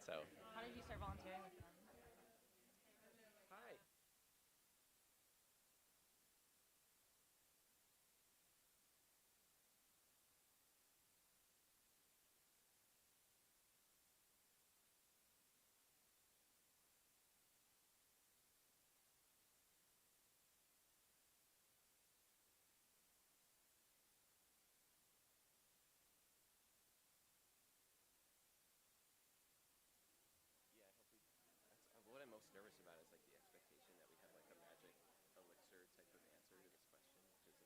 So, How did you start volunteering with them? hi. What I'm most nervous about is like the expectation that we have like a magic elixir type of answer to this question, which is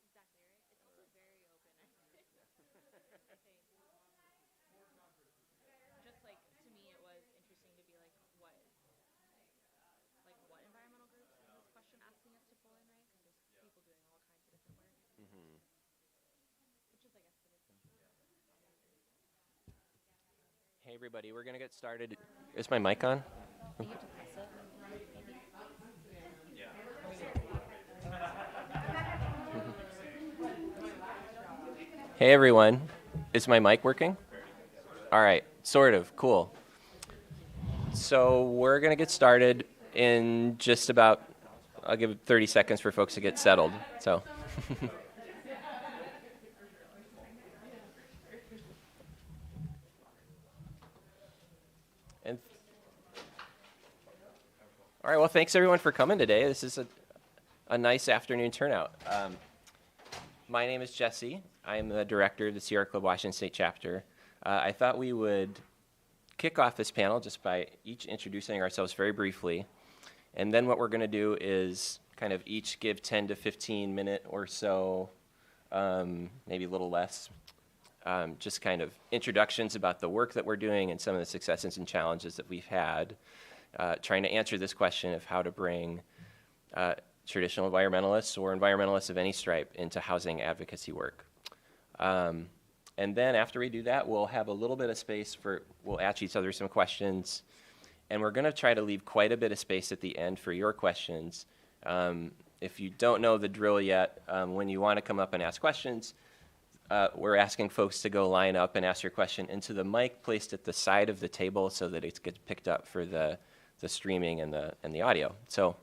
impossible. But Exactly, right? It's also very open, I think. I think. Just like to me, it was interesting to be like, what environmental groups is this question asking us to pull in, right? Because there's people doing all kinds of different work, hmm which is, I guess, the good thing. Hey everybody, we're gonna get started. Is my mic on? You have to press it, maybe. Hey everyone, is my mic working? All right, sort of, cool. So we're gonna get started in just about, I'll give it 30 seconds for folks to get settled. So. And all right, well, thanks everyone for coming today. This is a nice afternoon turnout. My name is Jesse. I'm the director of the Sierra Club Washington State Chapter. I thought we would kick off this panel just by each introducing ourselves very briefly. And then what we're going to do is kind of each give 10 to 15 minute or so, maybe a little less, just kind of introductions about the work that we're doing and some of the successes and challenges that we've had, trying to answer this question of how to bring traditional environmentalists or environmentalists of any stripe into housing advocacy work. And then after we do that, we'll have a little bit of space we'll ask each other some questions. And we're going to try to leave quite a bit of space at the end for your questions. If you don't know the drill yet, when you want to come up and ask questions, we're asking folks to go line up and ask your question into the mic placed at the side of the table so that it gets picked up for the streaming and the audio. So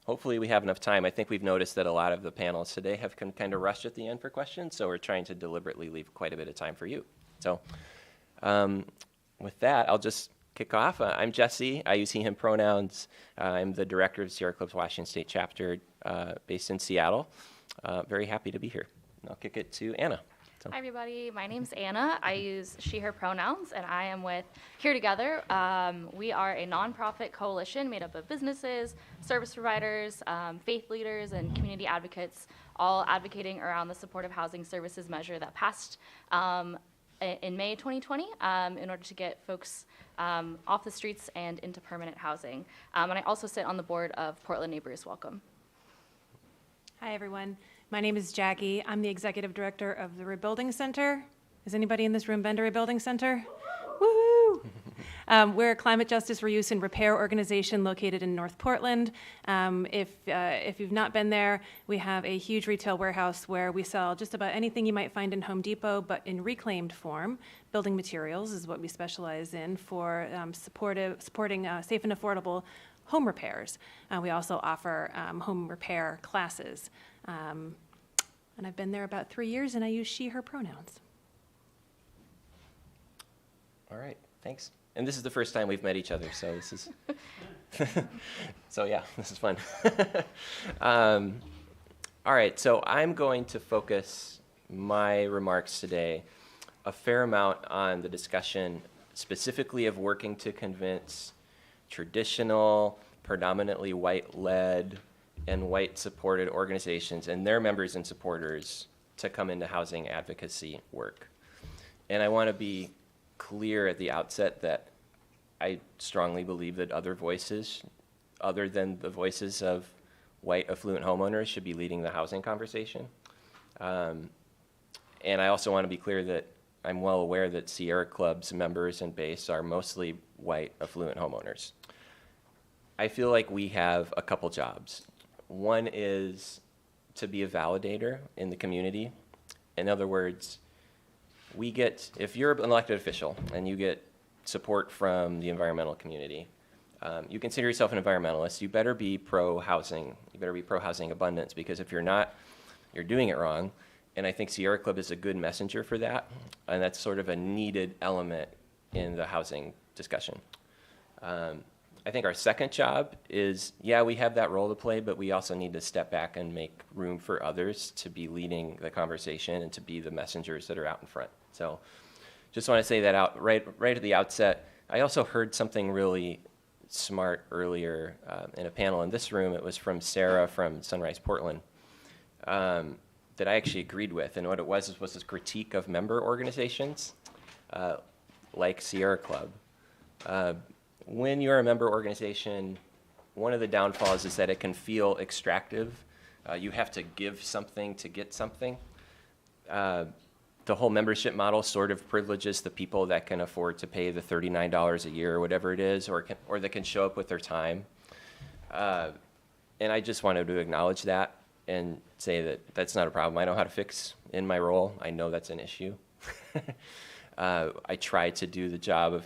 hopefully we have enough time. I think we've noticed that a lot of the panels today have kind of rushed at the end for questions, so we're trying to deliberately leave quite a bit of time for you. So with that, I'll just kick off. I'm Jesse. I use he, him pronouns. I'm the director of Sierra Club's Washington State Chapter based in Seattle. Very happy to be here. I'll kick it to Anna. So. Hi, everybody. My name's Anna. I use she, her pronouns, and I am with Here Together. We are a nonprofit coalition made up of businesses, service providers, faith leaders, and community advocates, all advocating around the supportive housing services measure that passed in May 2020 in order to get folks off the streets and into permanent housing. And I also sit on the board of Portland Neighbors Welcome. Hi, everyone. My name is Jackie. I'm the executive director of the Rebuilding Center. Has anybody in this room been to Rebuilding Center? Woo! We're a climate justice reuse and repair organization located in North Portland. If you've not been there, we have a huge retail warehouse where we sell just about anything you might find in Home Depot, but in reclaimed form. Building materials is what we specialize in for supporting safe and affordable home repairs. We also offer home repair classes. And I've been there about 3 years, and I use she, her pronouns. All right, thanks. And this is the first time we've met each other, so this is, so yeah, this is fun. All right, so I'm going to focus my remarks today a fair amount on the discussion specifically of working to convince traditional, predominantly white-led, and white-supported organizations and their members and supporters to come into housing advocacy work. And I want to be clear at the outset that I strongly believe that other voices, other than the voices of white affluent homeowners, should be leading the housing conversation. And I also want to be clear that I'm well aware that Sierra Club's members and base are mostly white affluent homeowners. I feel like we have a couple jobs. One is to be a validator in the community. In other words, if you're an elected official and you get support from the environmental community, you consider yourself an environmentalist, you better be pro-housing. You better be pro-housing abundance, because if you're not, you're doing it wrong. And I think Sierra Club is a good messenger for that, and that's sort of a needed element in the housing discussion. I think our second job is, yeah, we have that role to play, but we also need to step back and make room for others to be leading the conversation and to be the messengers that are out in front. So just want to say that out right at the outset. I also heard something really smart earlier in a panel in this room. It was from Sarah from Sunrise Portland that I actually agreed with. And what it was this critique of member organizations like Sierra Club. When you're a member organization, one of the downfalls is that it can feel extractive. You have to give something to get something. The whole membership model sort of privileges the people that can afford to pay the $39 a year or whatever it is, or that can show up with their time. And I just wanted to acknowledge that and say that that's not a problem I know how to fix in my role. I know that's an issue. I try to do the job of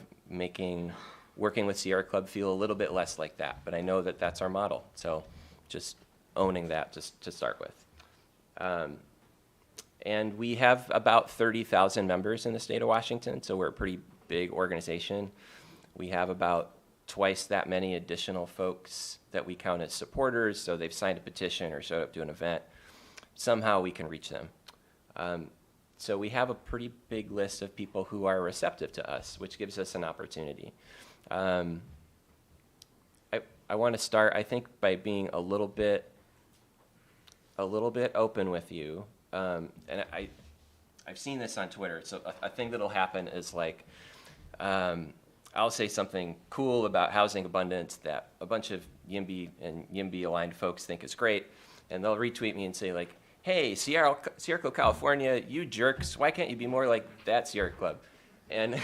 working with Sierra Club feel a little bit less like that, but I know that that's our model. So just owning that just to start with. And we have about 30,000 members in the state of Washington, so we're a pretty big organization. We have about twice that many additional folks that we count as supporters, so they've signed a petition or showed up to an event. Somehow we can reach them. So we have a pretty big list of people who are receptive to us, which gives us an opportunity. I want to start, I think, by being a little bit open with you. And I've seen this on Twitter. So a thing that'll happen is like, I'll say something cool about housing abundance that a bunch of YIMBY and YIMBY aligned folks think is great, and they'll retweet me and say like, hey, Sierra Club, California, you jerks, why can't you be more like that Sierra Club? And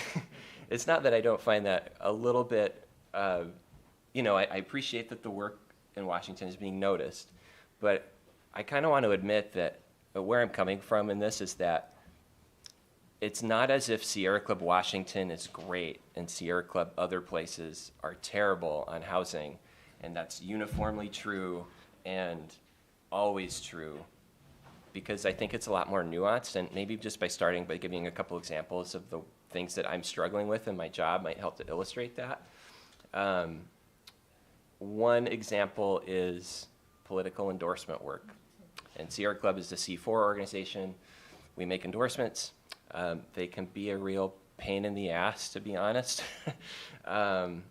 it's not that I don't find that a little bit, I appreciate that the work in Washington is being noticed, but I kind of want to admit that where I'm coming from in this is that it's not as if Sierra Club Washington is great and Sierra Club other places are terrible on housing, and that's uniformly true and always true, because I think it's a lot more nuanced, and maybe just by starting by giving a couple examples of the things that I'm struggling with in my job might help to illustrate that. One example is political endorsement work. And Sierra Club is a C4 organization. We make endorsements. They can be a real pain in the ass, to be honest. And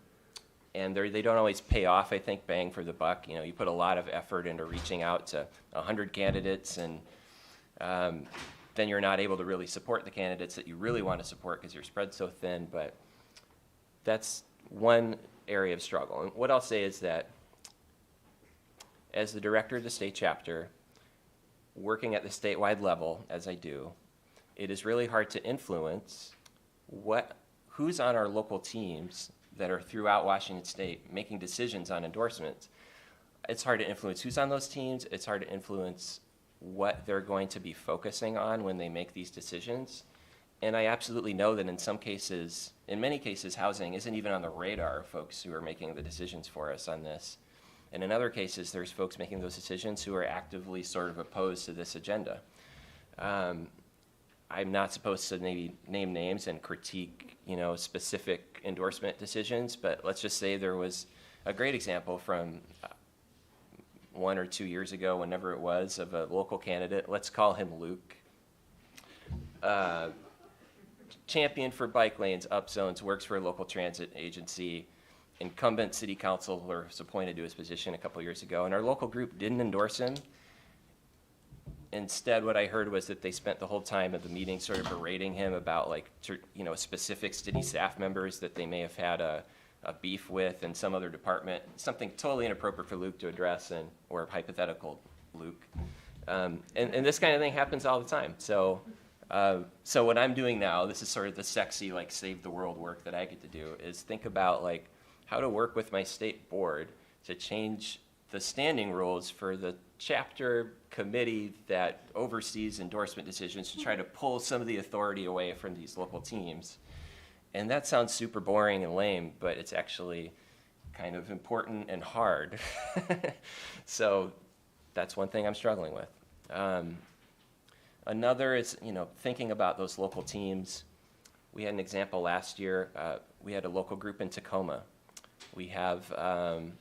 they don't always pay off, I think, bang for the buck. You put a lot of effort into reaching out to 100 candidates, and then you're not able to really support the candidates that you really want to support because you're spread so thin. But that's one area of struggle. And what I'll say is that as the director of the state chapter, working at the statewide level, as I do, it is really hard to influence who's on our local teams that are throughout Washington State making decisions on endorsements. It's hard to influence who's on those teams. It's hard to influence what they're going to be focusing on when they make these decisions. And I absolutely know that in many cases, housing isn't even on the radar of folks who are making the decisions for us on this. And in other cases, there's folks making those decisions who are actively sort of opposed to this agenda. I'm not supposed to maybe name names and critique, specific endorsement decisions, but let's just say there was a great example from 1 or 2 years ago, whenever it was, of a local candidate. Let's call him Luke. Champion for bike lanes, up zones, works for a local transit agency. Incumbent city councilor was appointed to his position a couple years ago, and our local group didn't endorse him. Instead, what I heard was that they spent the whole time of the meeting sort of berating him about specific city staff members that they may have had a beef with in some other department, something totally inappropriate for Luke to address, or hypothetical Luke. And this kind of thing happens all the time. So what I'm doing now, this is sort of the sexy, save the world work that I get to do, is think about how to work with my state board to change the standing rules for the chapter committee that oversees endorsement decisions to try to pull some of the authority away from these local teams. And that sounds super boring and lame, but it's actually kind of important and hard. So that's one thing I'm struggling with. Another is, thinking about those local teams. We had an example last year. We had a local group in Tacoma. We have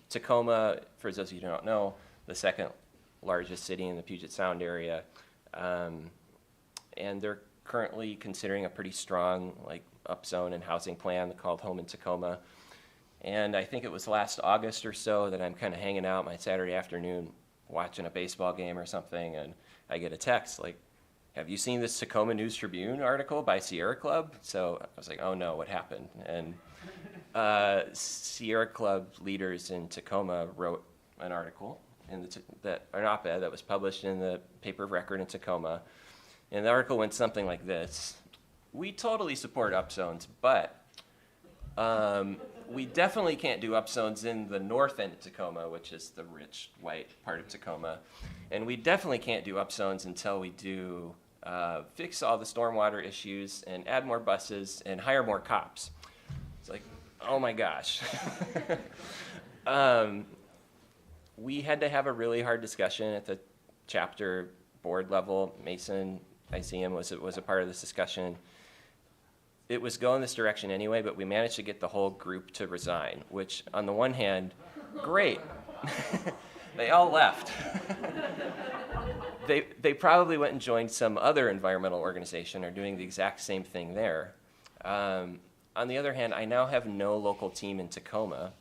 Tacoma, for those of you who don't know, the second largest city in the Puget Sound area. And they're currently considering a pretty strong upzone and housing plan called Home in Tacoma. And I think it was last August or so that I'm kind of hanging out my Saturday afternoon watching a baseball game or something, and I get a text like, have you seen this Tacoma News Tribune article by Sierra Club? So I was like, oh no, what happened? And Sierra Club leaders in Tacoma wrote an article, an op-ed that was published in the paper of record in Tacoma. And the article went something like this: we totally support upzones, but we definitely can't do upzones in the north end of Tacoma, which is the rich white part of Tacoma. And we definitely can't do upzones until we do fix all the stormwater issues and add more buses and hire more cops. It's like, oh my gosh. We had to have a really hard discussion at the chapter board level. Mason Lyceum was a part of this discussion. It was going this direction anyway, but we managed to get the whole group to resign, which on the one hand, great. They all left. They probably went and joined some other environmental organization or doing the exact same thing there. On the other hand, I now have no local team in Tacoma,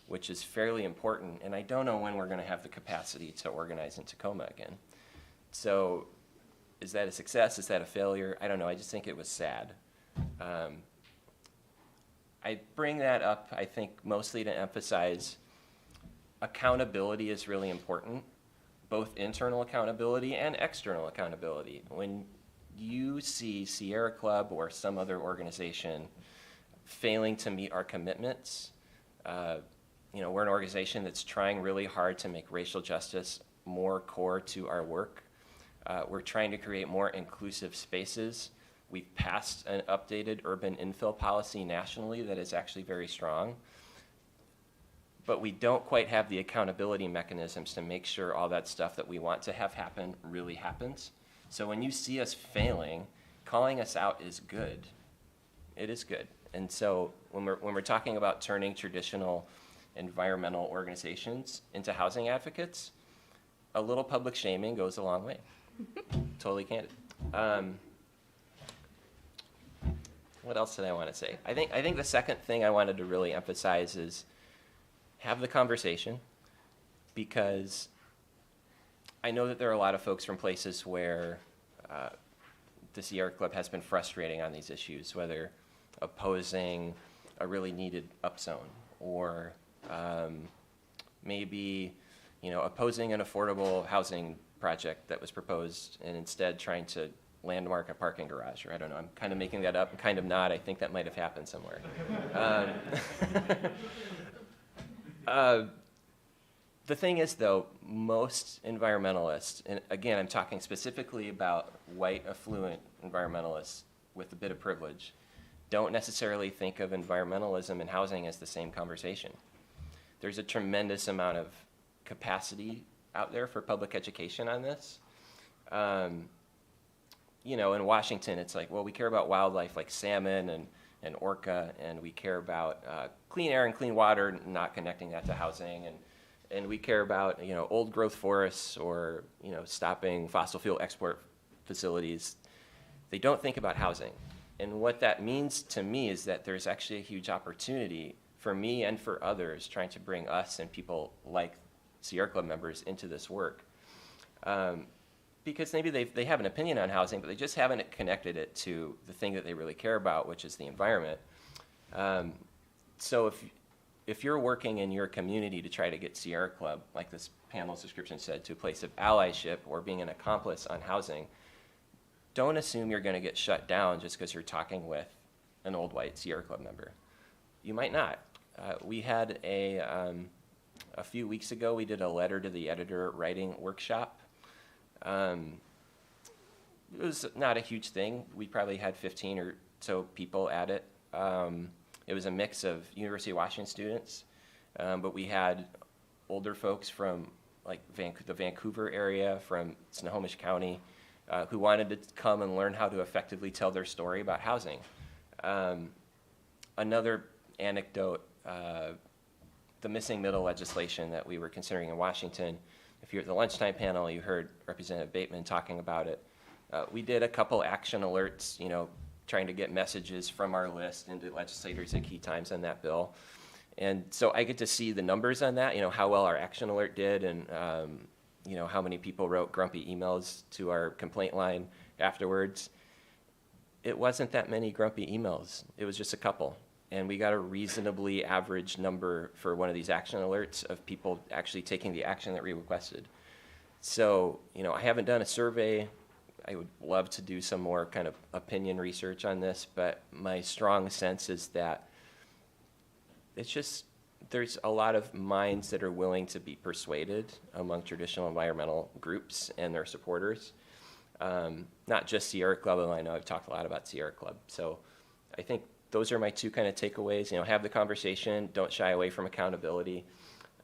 which is fairly important, and I don't know when we're going to have the capacity to organize in Tacoma again. So is that a success? Is that a failure? I don't know. I just think it was sad. I bring that up, I think, mostly to emphasize accountability is really important, both internal accountability and external accountability. When you see Sierra Club or some other organization failing to meet our commitments, we're an organization that's trying really hard to make racial justice more core to our work. We're trying to create more inclusive spaces. We've passed an updated urban infill policy nationally that is actually very strong, but we don't quite have the accountability mechanisms to make sure all that stuff that we want to have happen really happens. So when you see us failing, calling us out is good. It is good. And so when we're talking about turning traditional environmental organizations into housing advocates, a little public shaming goes a long way. Totally candid. What else did I want to say? I think the second thing I wanted to really emphasize is have the conversation, because I know that there are a lot of folks from places where the Sierra Club has been frustrating on these issues, whether opposing a really needed upzone or maybe opposing an affordable housing project that was proposed and instead trying to landmark a parking garage, or I don't know, I'm kind of making that up and kind of not. I think that might have happened somewhere. The thing is, though, most environmentalists, and again, I'm talking specifically about white, affluent environmentalists with a bit of privilege, don't necessarily think of environmentalism and housing as the same conversation. There's a tremendous amount of capacity out there for public education on this. In Washington, it's like, well, we care about wildlife like salmon and orca, and we care about clean air and clean water, not connecting that to housing, and we care about old growth forests or stopping fossil fuel export facilities. They don't think about housing. And what that means to me is that there's actually a huge opportunity for me and for others trying to bring us and people like Sierra Club members into this work. Because maybe they have an opinion on housing, but they just haven't connected it to the thing that they really care about, which is the environment. So if you're working in your community to try to get Sierra Club, like this panel's description said, to a place of allyship or being an accomplice on housing, don't assume you're going to get shut down just because you're talking with an old white Sierra Club member. You might not. We had a A few weeks ago, we did a letter to the editor writing workshop. It was not a huge thing. We probably had 15 or so people at it. It was a mix of University of Washington students, but we had older folks from like the Vancouver area, from Snohomish County, who wanted to come and learn how to effectively tell their story about housing. Another anecdote, the missing middle legislation that we were considering in Washington. If you're at the lunchtime panel, you heard Representative Bateman talking about it. We did a couple action alerts, trying to get messages from our list into legislators at key times on that bill. And so I get to see the numbers on that, how well our action alert did, and how many people wrote grumpy emails to our complaint line afterwards. It wasn't that many grumpy emails. It was just a couple. And we got a reasonably average number for one of these action alerts of people actually taking the action that we requested. So, I haven't done a survey. I would love to do some more kind of opinion research on this, but my strong sense is that it's just, there's a lot of minds that are willing to be persuaded among traditional environmental groups and their supporters. Not just Sierra Club, and I know I've talked a lot about Sierra Club. So I think those are my two kind of takeaways. Have the conversation, don't shy away from accountability.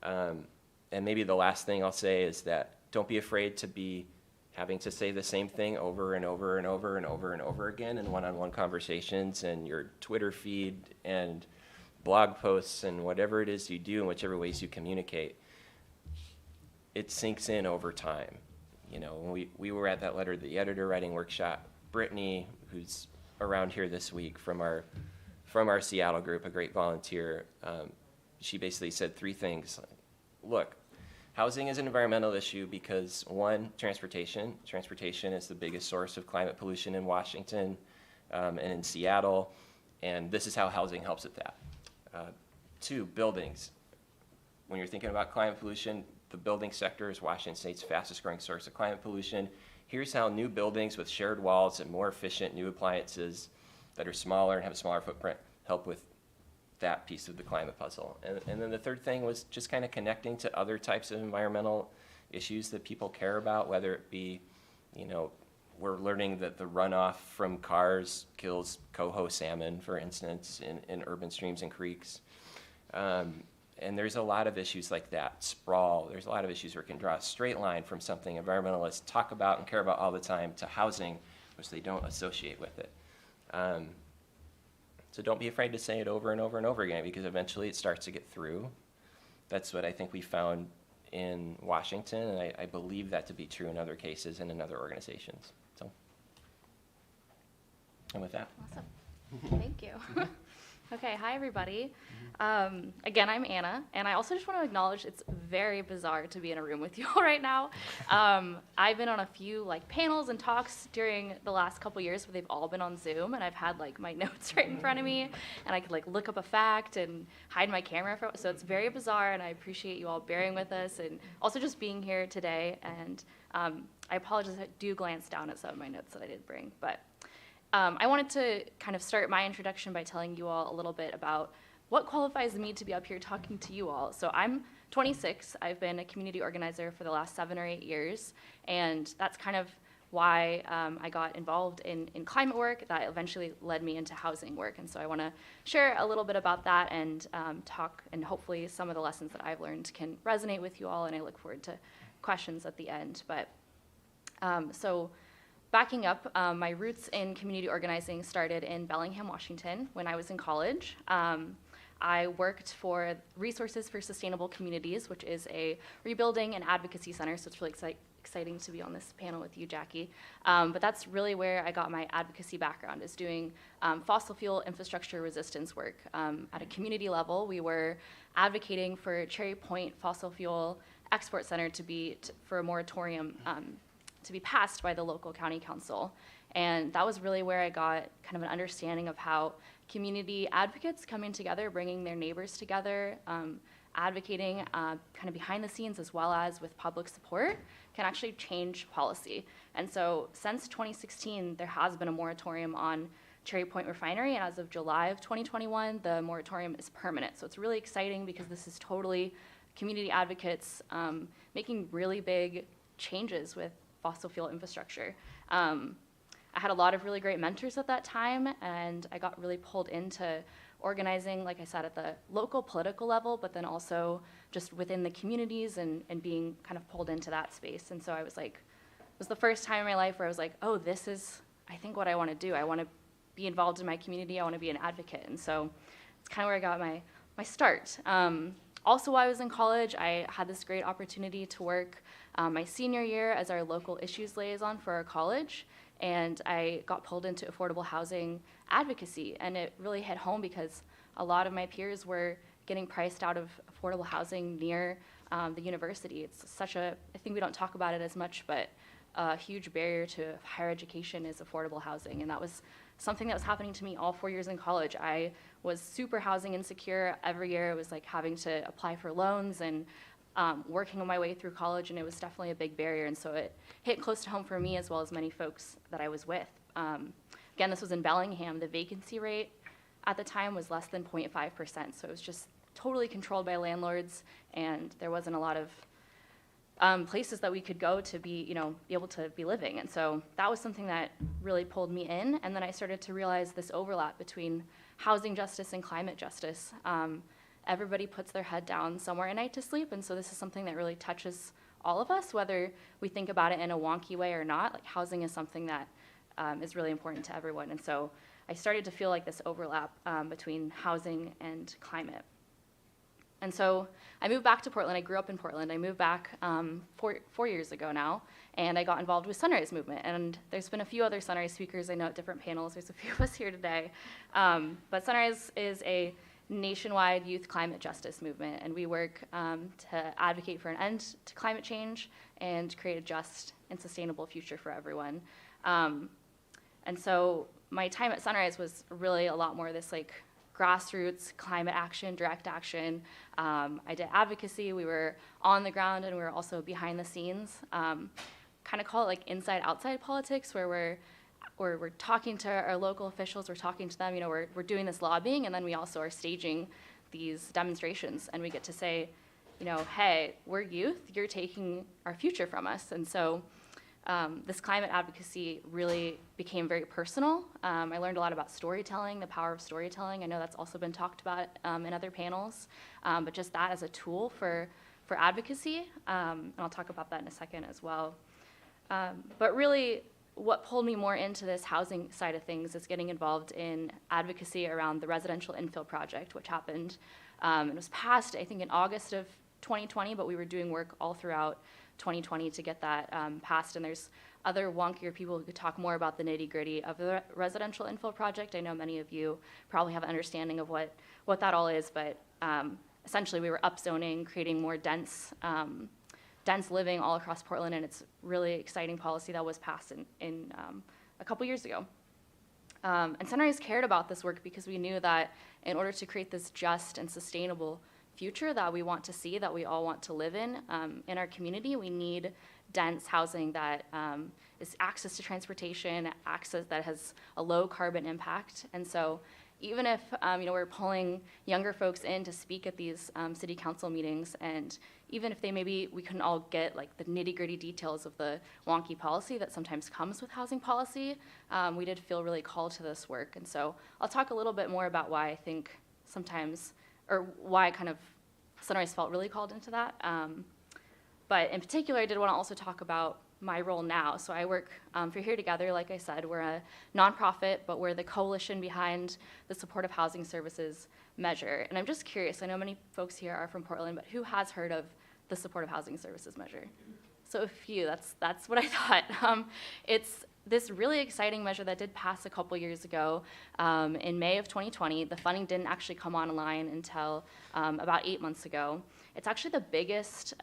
And maybe the last thing I'll say is that don't be afraid to be having to say the same thing over and over and over and over and over again in one-on-one conversations and your Twitter feed and blog posts and whatever it is you do in whichever ways you communicate. It sinks in over time. When we were at that letter to the editor writing workshop, Brittany, who's around here this week from our Seattle group, a great volunteer, she basically said three things. Look, housing is an environmental issue because, one, transportation. Transportation is the biggest source of climate pollution in Washington and in Seattle, and this is how housing helps with that. Two, buildings. When you're thinking about climate pollution, the building sector is Washington State's fastest growing source of climate pollution. Here's how new buildings with shared walls and more efficient new appliances that are smaller and have a smaller footprint help with that piece of the climate puzzle. And then the third thing was just kind of connecting to other types of environmental issues that people care about, whether it be, we're learning that the runoff from cars kills coho salmon, for instance, in urban streams and creeks. And there's a lot of issues like that. Sprawl, there's a lot of issues where it can draw a straight line from something environmentalists talk about and care about all the time to housing, which they don't associate with it. So don't be afraid to say it over and over and over again, because eventually it starts to get through. That's what I think we found in Washington, and I believe that to be true in other cases and in other organizations. So, and with that. Awesome. Thank you. Okay, hi everybody. Again, I'm Anna, and I also just want to acknowledge it's very bizarre to be in a room with you all right now. I've been on a few panels and talks during the last couple years, but they've all been on Zoom, and I've had my notes right in front of me, and I could look up a fact and hide my camera so it's very bizarre, and I appreciate you all bearing with us, and also just being here today. And I apologize, I do glance down at some of my notes that I did bring, but I wanted to kind of start my introduction by telling you all a little bit about what qualifies me to be up here talking to you all. So I'm 26. I've been a community organizer for the last 7 or 8 years, and that's kind of why I got involved in climate work that eventually led me into housing work. And so I want to share a little bit about that and talk, and hopefully some of the lessons that I've learned can resonate with you all, and I look forward to questions at the end. But so backing up, my roots in community organizing started in Bellingham, Washington, when I was in college. I worked for Resources for Sustainable Communities, which is a rebuilding and advocacy center, so it's really exciting to be on this panel with you, Jackie. But that's really where I got my advocacy background, is doing fossil fuel infrastructure resistance work. At a community level, we were advocating for Cherry Point Fossil Fuel Export Center for a moratorium to be passed by the local county council. And that was really where I got kind of an understanding of how community advocates coming together, bringing their neighbors together, advocating kind of behind the scenes as well as with public support, can actually change policy. And so since 2016, there has been a moratorium on Cherry Point Refinery, and as of July of 2021, the moratorium is permanent. So it's really exciting because this is totally community advocates making really big changes with fossil fuel infrastructure. I had a lot of really great mentors at that time, and I got really pulled into organizing, like I said, at the local political level, but then also just within the communities and being kind of pulled into that space. And so I was like, it was the first time in my life where I was like, oh, this is, I think, what I want to do. I want to be involved in my community. I want to be an advocate. And so it's kind of where I got my start. Also, while I was in college, I had this great opportunity to work my senior year as our local issues liaison for our college. And I got pulled into affordable housing advocacy, and it really hit home because a lot of my peers were getting priced out of affordable housing near the university. It's such a, I think we don't talk about it as much, but a huge barrier to higher education is affordable housing, and that was something that was happening to me all 4 years in college. I was super housing insecure. Every year it was like having to apply for loans and working on my way through college, and it was definitely a big barrier, and so it hit close to home for me as well as many folks that I was with. Again, this was in Bellingham. The vacancy rate at the time was less than 0.5%, so it was just totally controlled by landlords, and there wasn't a lot of places that we could go to be able to be living, and so that was something that really pulled me in, and then I started to realize this overlap between housing justice and climate justice. Everybody puts their head down somewhere at night to sleep, and so this is something that really touches all of us, whether we think about it in a wonky way or not. Like, housing is something that is really important to everyone, and so I started to feel like this overlap between housing and climate. And so I moved back to Portland. I grew up in Portland. I moved back 4 years ago now, and I got involved with Sunrise Movement. And there's been a few other Sunrise speakers I know at different panels. There's a few of us here today. But Sunrise is a nationwide youth climate justice movement, and we work to advocate for an end to climate change and create a just and sustainable future for everyone. And so my time at Sunrise was really a lot more this like grassroots climate action, direct action. I did advocacy. We were on the ground, and we were also behind the scenes. Kind of call it like inside-outside politics, where we're talking to our local officials, we're talking to them, we're doing this lobbying, and then we also are staging these demonstrations, and we get to say, hey, we're youth, you're taking our future from us. And so this climate advocacy really became very personal. I learned a lot about storytelling, the power of storytelling. I know that's also been talked about in other panels, but just that as a tool for advocacy, and I'll talk about that in a second as well. But really, what pulled me more into this housing side of things is getting involved in advocacy around the residential infill project, which happened, it was passed, I think, in August of 2020, but we were doing work all throughout 2020 to get that passed, and there's other wonkier people who could talk more about the nitty-gritty of the residential infill project. I know many of you probably have an understanding of what that all is, but essentially we were upzoning, creating more dense living all across Portland, and it's really exciting policy that was passed in a couple years ago. And Sunrise cared about this work because we knew that in order to create this just and sustainable future that we want to see, that we all want to live in our community, we need dense housing that is access to transportation, access that has a low carbon impact. And so even if we're pulling younger folks in to speak at these city council meetings, and even if we couldn't all get like the nitty-gritty details of the wonky policy that sometimes comes with housing policy, we did feel really called to this work. And so I'll talk a little bit more about why I think sometimes, or why kind of Sunrise felt really called into that. But in particular, I did want to also talk about my role now. So I work for Here Together. Like I said, we're a nonprofit, but we're the coalition behind the Supportive Housing Services measure. And I'm just curious, I know many folks here are from Portland, but who has heard of the Supportive Housing Services measure? So a few, that's what I thought. It's this really exciting measure that did pass a couple years ago in May of 2020. The funding didn't actually come online until about 8 months ago. It's actually the biggest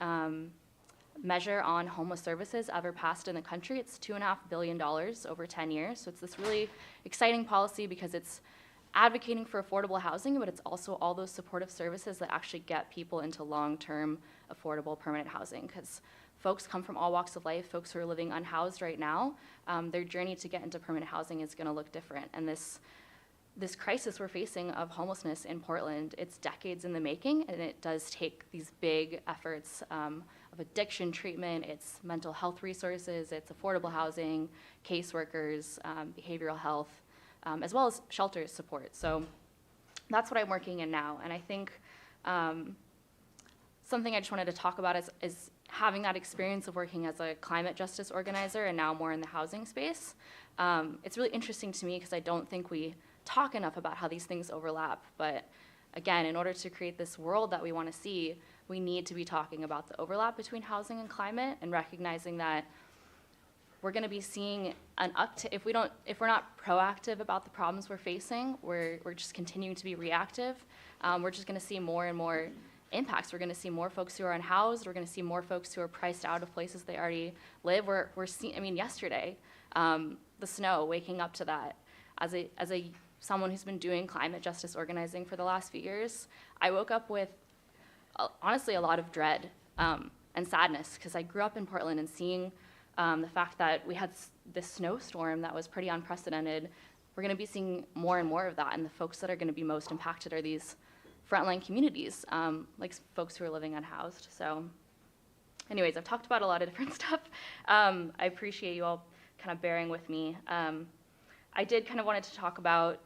measure on homeless services ever passed in the country. It's $2.5 billion over 10 years. So it's this really exciting policy because it's advocating for affordable housing, but it's also all those supportive services that actually get people into long-term affordable permanent housing. Because folks come from all walks of life. Folks who are living unhoused right now, their journey to get into permanent housing is going to look different. And this this crisis we're facing of homelessness in Portland, it's decades in the making, and it does take these big efforts of addiction treatment, it's mental health resources, it's affordable housing, caseworkers, behavioral health, as well as shelter support. So that's what I'm working in now. And I think something I just wanted to talk about is having that experience of working as a climate justice organizer and now more in the housing space. It's really interesting to me because I don't think we talk enough about how these things overlap. But again, in order to create this world that we want to see, we need to be talking about the overlap between housing and climate and recognizing that we're going to be seeing an uptick. If we're not proactive about the problems we're facing, we're just continuing to be reactive. We're just going to see more and more impacts. We're going to see more folks who are unhoused. We're going to see more folks who are priced out of places they already live. We're seeing. I mean, yesterday, the snow. Waking up to that, as someone who's been doing climate justice organizing for the last few years, I woke up with honestly a lot of dread and sadness because I grew up in Portland and seeing the fact that we had this snowstorm that was pretty unprecedented. We're going to be seeing more and more of that, and the folks that are going to be most impacted are these frontline communities, like folks who are living unhoused. So anyways, I've talked about a lot of different stuff. I appreciate you all kind of bearing with me. I did kind of wanted to talk about,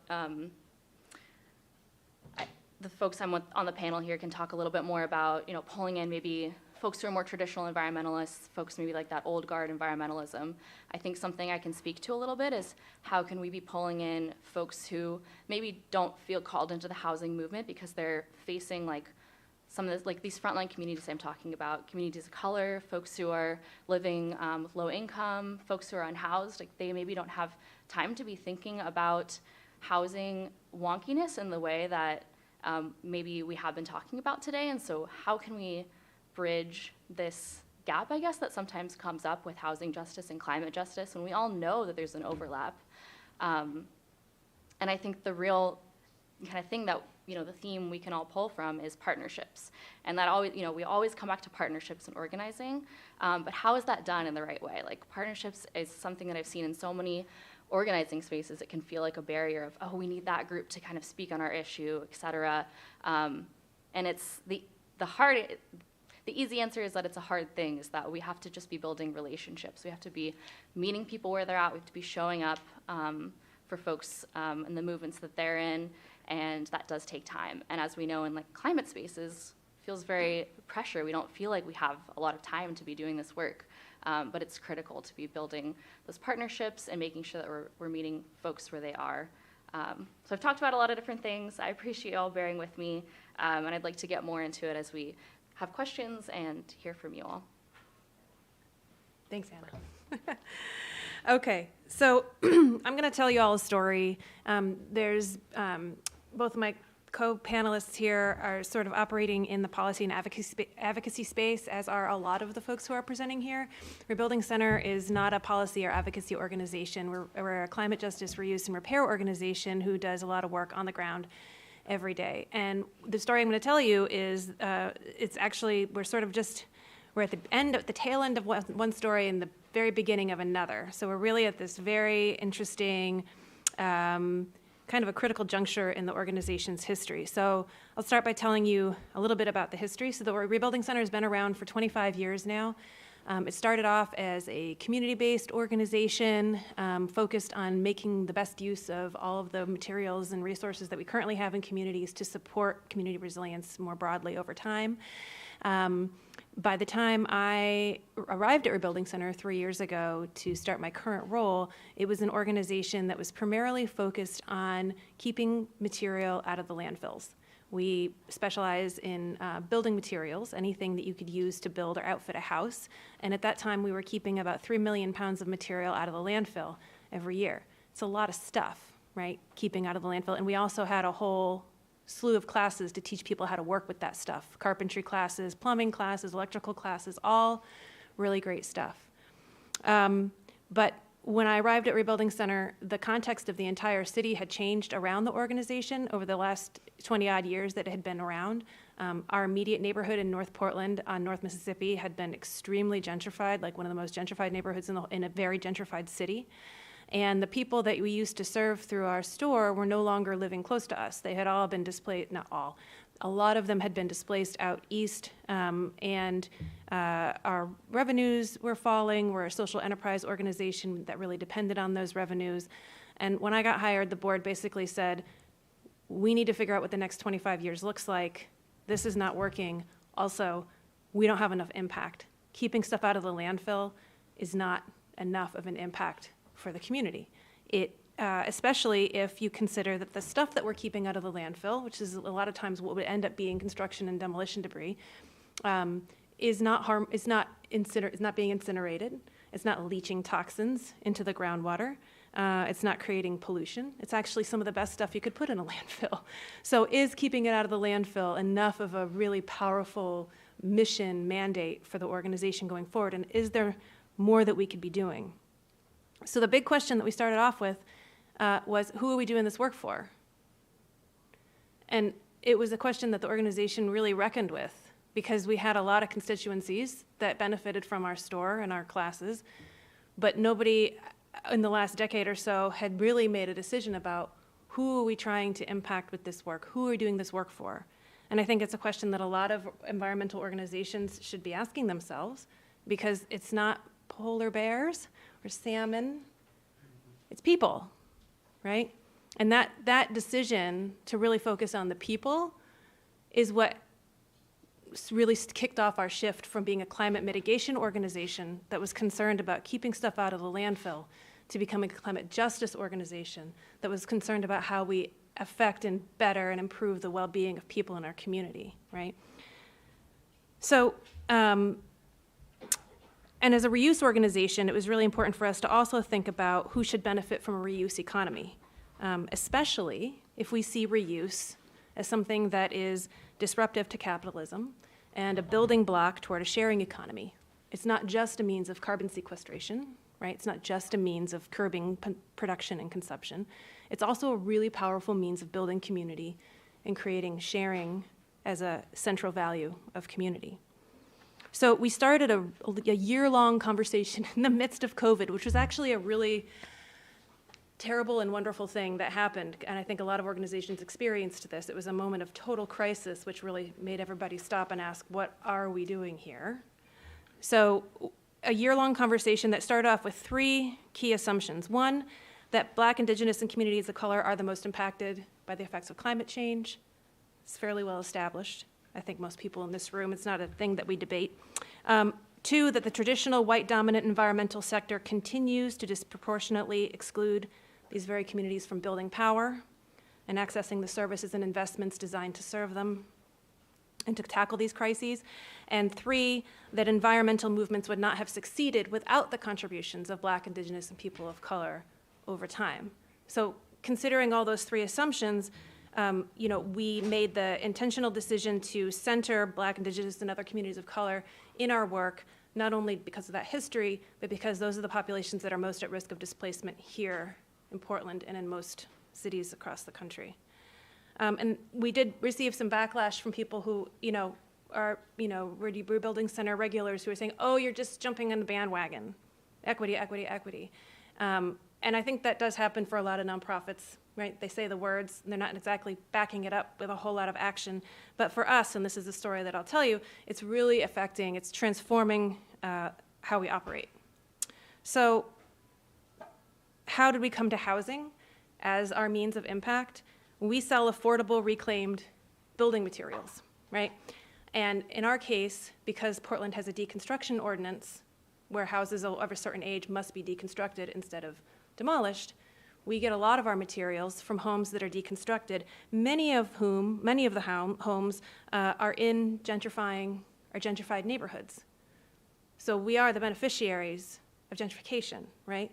the folks I'm with on the panel here can talk a little bit more about, pulling in maybe folks who are more traditional environmentalists, folks maybe like that old guard environmentalism. I think something I can speak to a little bit is how can we be pulling in folks who maybe don't feel called into the housing movement because they're facing like some of this, like these frontline communities I'm talking about, communities of color, folks who are living with low income, folks who are unhoused, like they maybe don't have time to be thinking about housing wonkiness in the way that maybe we have been talking about today. And so how can we bridge this gap, I guess, that sometimes comes up with housing justice and climate justice when we all know that there's an overlap. And I think the real kind of thing that, the theme we can all pull from is partnerships. And that always, we always come back to partnerships and organizing, but how is that done in the right way? Like partnerships is something that I've seen in so many organizing spaces. It can feel like a barrier of, oh, we need that group to kind of speak on our issue, et cetera. And it's the easy answer is that it's a hard thing, is that we have to just be building relationships. We have to be meeting people where they're at. We have to be showing up for folks in the movements that they're in, and that does take time. And as we know in like climate spaces, feels very pressure. We don't feel like we have a lot of time to be doing this work, but it's critical to be building those partnerships and making sure that we're meeting folks where they are. So I've talked about a lot of different things. I appreciate you all bearing with me, and I'd like to get more into it as we have questions and hear from you all. Thanks, Anna. Okay, so I'm going to tell you all a story. There's both of my co-panelists here are sort of operating in the policy and advocacy space, as are a lot of the folks who are presenting here. Rebuilding Center is not a policy or advocacy organization. We're a climate justice reuse and repair organization who does a lot of work on the ground every day. And the story I'm going to tell you is, it's actually, we're at the tail end of one story and the very beginning of another. So we're really at this very interesting, kind of a critical juncture in the organization's history. So I'll start by telling you a little bit about the history. So the Rebuilding Center has been around for 25 years now. It started off as a community-based organization focused on making the best use of all of the materials and resources that we currently have in communities to support community resilience more broadly over time. By the time I arrived at Rebuilding Center 3 years ago to start my current role, it was an organization that was primarily focused on keeping material out of the landfills. We specialize in building materials, anything that you could use to build or outfit a house. And at that time, we were keeping about 3 million pounds of material out of the landfill every year. It's a lot of stuff, right, keeping out of the landfill. And we also had a whole slew of classes to teach people how to work with that stuff. Carpentry classes, plumbing classes, electrical classes, all really great stuff. But when I arrived at Rebuilding Center, the context of the entire city had changed around the organization over the last 20-odd years that it had been around. Our immediate neighborhood in North Portland on North Mississippi had been extremely gentrified, like one of the most gentrified neighborhoods in a very gentrified city. And the people that we used to serve through our store were no longer living close to us. They had all been displaced, not all, a lot of them had been displaced out east, and our revenues were falling. We're a social enterprise organization that really depended on those revenues. And when I got hired, the board basically said, we need to figure out what the next 25 years looks like. This is not working. Also, we don't have enough impact. Keeping stuff out of the landfill is not enough of an impact for the community. Especially if you consider that the stuff that we're keeping out of the landfill, which is a lot of times what would end up being construction and demolition debris, is not being incinerated. It's not leaching toxins into the groundwater. It's not creating pollution. It's actually some of the best stuff you could put in a landfill. So is keeping it out of the landfill enough of a really powerful mission mandate for the organization going forward? And is there more that we could be doing? So the big question that we started off with was, who are we doing this work for? And it was a question that the organization really reckoned with, because we had a lot of constituencies that benefited from our store and our classes, but nobody in the last decade or so had really made a decision about who are we trying to impact with this work? Who are we doing this work for? And I think it's a question that a lot of environmental organizations should be asking themselves, because it's not polar bears or salmon, it's people, right? And that decision to really focus on the people is what really kicked off our shift from being a climate mitigation organization that was concerned about keeping stuff out of the landfill to becoming a climate justice organization that was concerned about how we affect and better and improve the well-being of people in our community, right? So, and as a reuse organization, it was really important for us to also think about who should benefit from a reuse economy, especially if we see reuse as something that is disruptive to capitalism and a building block toward a sharing economy. It's not just a means of carbon sequestration, right? It's not just a means of curbing production and consumption. It's also a really powerful means of building community and creating sharing as a central value of community. So we started a year-long conversation in the midst of COVID, which was actually a really terrible and wonderful thing that happened, and I think a lot of organizations experienced this. It was a moment of total crisis, which really made everybody stop and ask, what are we doing here? So a year-long conversation that started off with 3 key assumptions. One, that Black, Indigenous, and communities of color are the most impacted by the effects of climate change. It's fairly well established. I think most people in this room, it's not a thing that we debate. 2, that the traditional white-dominant environmental sector continues to disproportionately exclude these very communities from building power and accessing the services and investments designed to serve them and to tackle these crises. And 3, that environmental movements would not have succeeded without the contributions of Black, Indigenous, and people of color over time. So considering all those 3 assumptions, we made the intentional decision to center Black, Indigenous, and other communities of color in our work, not only because of that history, but because those are the populations that are most at risk of displacement here in Portland and in most cities across the country. And we did receive some backlash from people who, are, Rebuilding Center regulars who are saying, oh, you're just jumping on the bandwagon. Equity, equity, equity. And I think that does happen for a lot of nonprofits, right? They say the words, and they're not exactly backing it up with a whole lot of action. But for us, and this is the story that I'll tell you, it's really affecting, it's transforming how we operate. So how did we come to housing as our means of impact? We sell affordable, reclaimed building materials, right? And in our case, because Portland has a deconstruction ordinance where houses of a certain age must be deconstructed instead of demolished, we get a lot of our materials from homes that are deconstructed, many of the homes are in gentrified neighborhoods. So we are the beneficiaries of gentrification, right?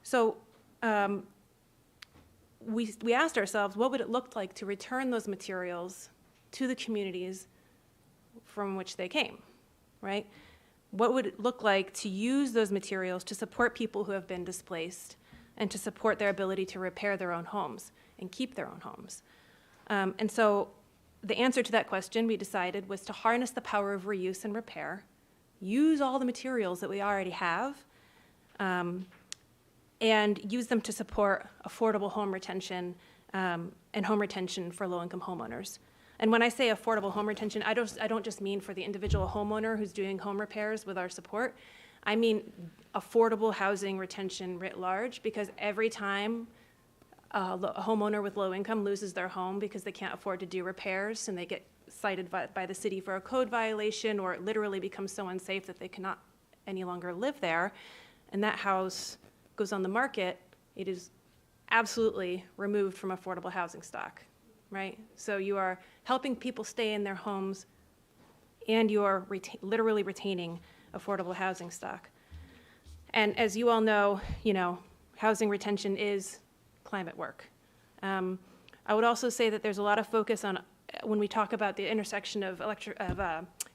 So we asked ourselves, what would it look like to return those materials to the communities from which they came, right? What would it look like to use those materials to support people who have been displaced and to support their ability to repair their own homes and keep their own homes? And so the answer to that question, we decided, was to harness the power of reuse and repair, use all the materials that we already have, and use them to support affordable home retention and home retention for low-income homeowners. And when I say affordable home retention, I don't just mean for the individual homeowner who's doing home repairs with our support. I mean affordable housing retention writ large, because every time a homeowner with low income loses their home because they can't afford to do repairs and they get cited by the city for a code violation, or it literally becomes so unsafe that they cannot any longer live there, and that house goes on the market, it is absolutely removed from affordable housing stock, right? So you are helping people stay in their homes, and you are literally retaining affordable housing stock. And as you all know, housing retention is climate work. I would also say that there's a lot of focus on, when we talk about the intersection of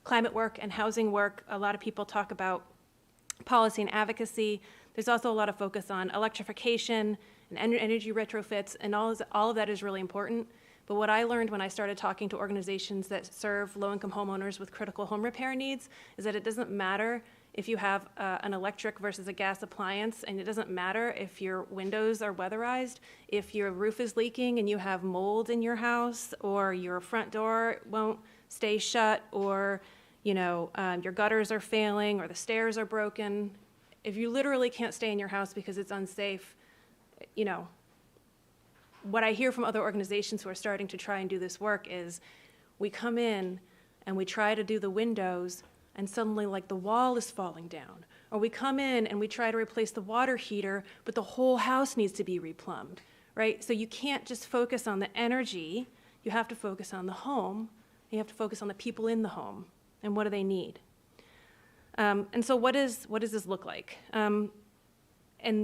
climate work and housing work, a lot of people talk about policy and advocacy. There's also a lot of focus on electrification and energy retrofits, and all of that is really important. But what I learned when I started talking to organizations that serve low-income homeowners with critical home repair needs is that it doesn't matter if you have an electric versus a gas appliance, and it doesn't matter if your windows are weatherized, if your roof is leaking and you have mold in your house, or your front door won't stay shut, or your gutters are failing, or the stairs are broken. If you literally can't stay in your house because it's unsafe, what I hear from other organizations who are starting to try and do this work is we come in and we try to do the windows, and suddenly the wall is falling down. Or we come in and we try to replace the water heater, but the whole house needs to be replumbed, right? So you can't just focus on the energy, you have to focus on the home, you have to focus on the people in the home, and what do they need? And so what does this look like? And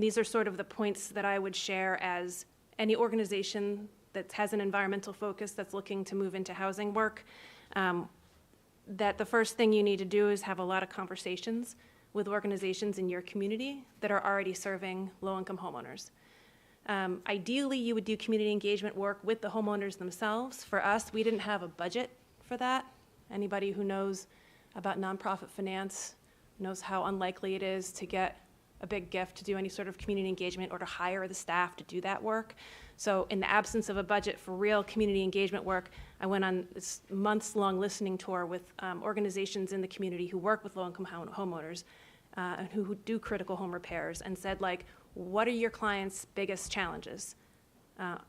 these are sort of the points that I would share as any organization that has an environmental focus that's looking to move into housing work, that the first thing you need to do is have a lot of conversations with organizations in your community that are already serving low-income homeowners. Ideally, you would do community engagement work with the homeowners themselves. For us, we didn't have a budget for that. Anybody who knows about nonprofit finance knows how unlikely it is to get a big gift to do any sort of community engagement or to hire the staff to do that work. So in the absence of a budget for real community engagement work, I went on this months-long listening tour with organizations in the community who work with low-income homeowners and who do critical home repairs, and said, what are your clients' biggest challenges?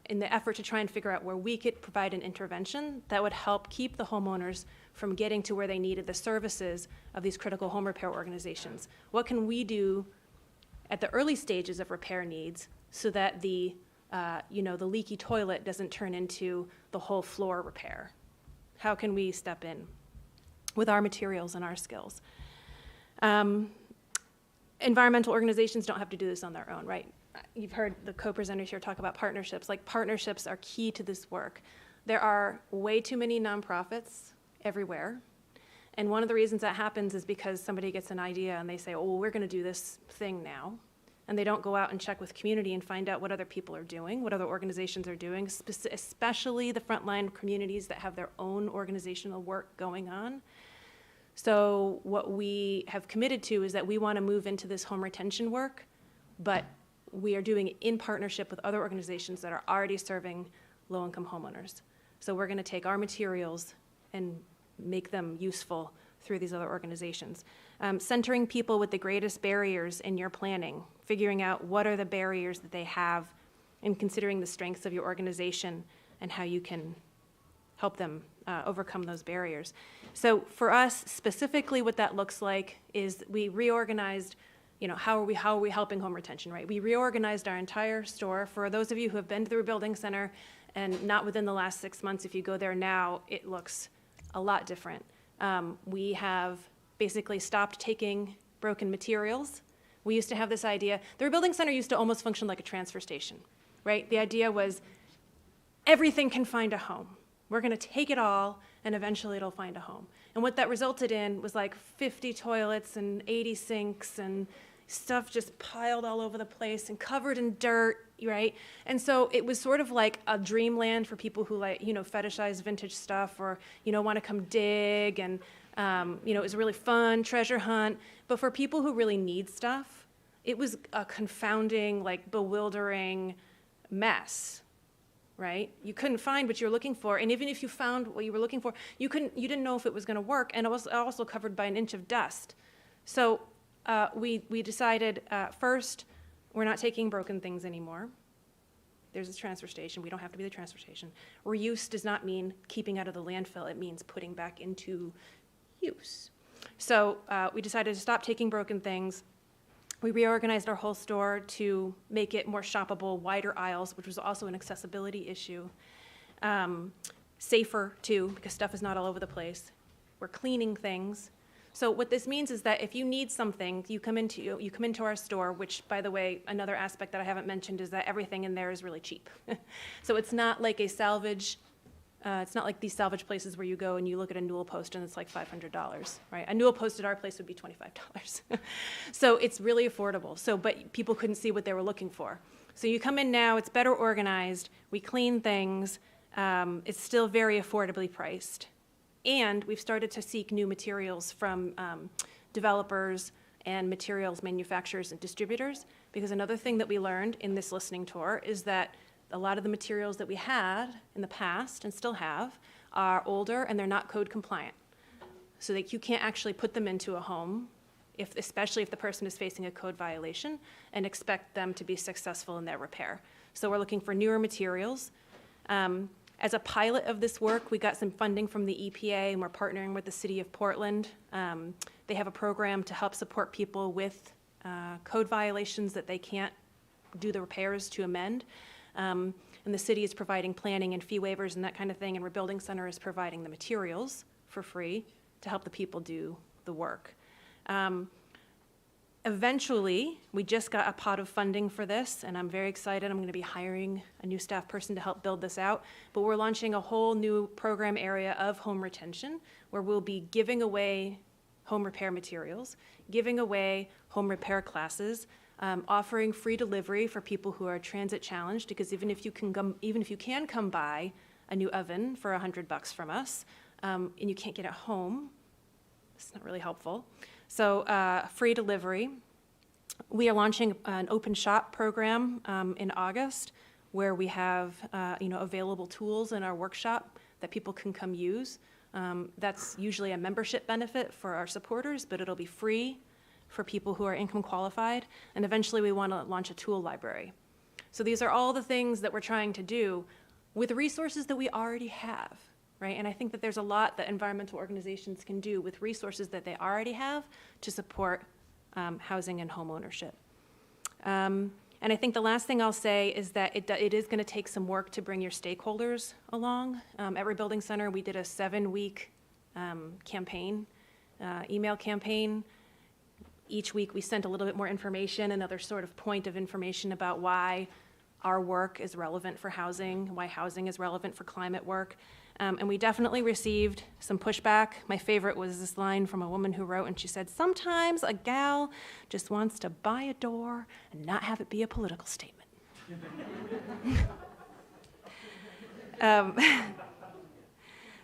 In the effort to try and figure out where we could provide an intervention that would help keep the homeowners from getting to where they needed the services of these critical home repair organizations. What can we do at the early stages of repair needs so that the leaky toilet doesn't turn into the whole floor repair? How can we step in with our materials and our skills? Environmental organizations don't have to do this on their own, right? You've heard the co-presenters here talk about partnerships. Partnerships are key to this work. There are way too many nonprofits everywhere. And one of the reasons that happens is because somebody gets an idea and they say, oh, we're going to do this thing now. And they don't go out and check with community and find out what other people are doing, what other organizations are doing, especially the frontline communities that have their own organizational work going on. So what we have committed to is that we want to move into this home retention work, but we are doing it in partnership with other organizations that are already serving low-income homeowners. So we're going to take our materials and make them useful through these other organizations. Centering people with the greatest barriers in your planning, figuring out what are the barriers that they have, and considering the strengths of your organization and how you can help them overcome those barriers. So for us, specifically what that looks like is we reorganized, how are we helping home retention, right? We reorganized our entire store. For those of you who have been to the Rebuilding Center, and not within the last 6 months, if you go there now, it looks a lot different. We have basically stopped taking broken materials. We used to have this idea, the Rebuilding Center used to almost function like a transfer station, right? The idea was everything can find a home. We're going to take it all, and eventually it'll find a home. And what that resulted in was 50 toilets and 80 sinks and stuff just piled all over the place and covered in dirt, right? And so it was sort of like a dreamland for people who fetishize vintage stuff or, want to come dig, and, it was a really fun treasure hunt. But for people who really need stuff, it was a confounding, like bewildering mess, right? You couldn't find what you were looking for, and even if you found what you were looking for, you didn't know if it was going to work, and it was also covered by an inch of dust. So we decided first, we're not taking broken things anymore. There's a transfer station. We don't have to be the transfer station. Reuse does not mean keeping out of the landfill. It means putting back into use. So we decided to stop taking broken things. We reorganized our whole store to make it more shoppable, wider aisles, which was also an accessibility issue. Safer, too, because stuff is not all over the place. We're cleaning things. So what this means is that if you need something, you come into our store, which, by the way, another aspect that I haven't mentioned is that everything in there is really cheap. So it's not like a salvage, it's not like these salvage places where you go and you look at a newel post and it's like $500, right? A newel post at our place would be $25. So it's really affordable. So, but people couldn't see what they were looking for. So you come in now, it's better organized, we clean things, it's still very affordably priced. And we've started to seek new materials from developers and materials manufacturers and distributors, because another thing that we learned in this listening tour is that a lot of the materials that we had in the past and still have are older and they're not code compliant. So that you can't actually put them into a home, especially if the person is facing a code violation, and expect them to be successful in their repair. So we're looking for newer materials. As a pilot of this work, we got some funding from the EPA, and we're partnering with the City of Portland. They have a program to help support people with code violations that they can't do the repairs to amend. And the city is providing planning and fee waivers and that kind of thing, and Rebuilding Center is providing the materials for free to help the people do the work. Eventually, we just got a pot of funding for this, and I'm very excited. I'm going to be hiring a new staff person to help build this out. But we're launching a whole new program area of home retention, where we'll be giving away home repair materials, giving away home repair classes, offering free delivery for people who are transit challenged, because even if you can come buy a new oven for $100 from us, and you can't get it home, it's not really helpful. So free delivery. We are launching an open shop program in August, where we have available tools in our workshop that people can come use. That's usually a membership benefit for our supporters, but it'll be free for people who are income qualified. And eventually we want to launch a tool library. So these are all the things that we're trying to do with resources that we already have. Right? And I think that there's a lot that environmental organizations can do with resources that they already have to support housing and home ownership. And I think the last thing I'll say is that it is going to take some work to bring your stakeholders along. At Rebuilding Center, we did a 7-week campaign, email campaign. Each week we sent a little bit more information, another sort of point of information about why our work is relevant for housing, why housing is relevant for climate work. And we definitely received some pushback. My favorite was this line from a woman who wrote, and she said, "Sometimes a gal just wants to buy a door and not have it be a political statement."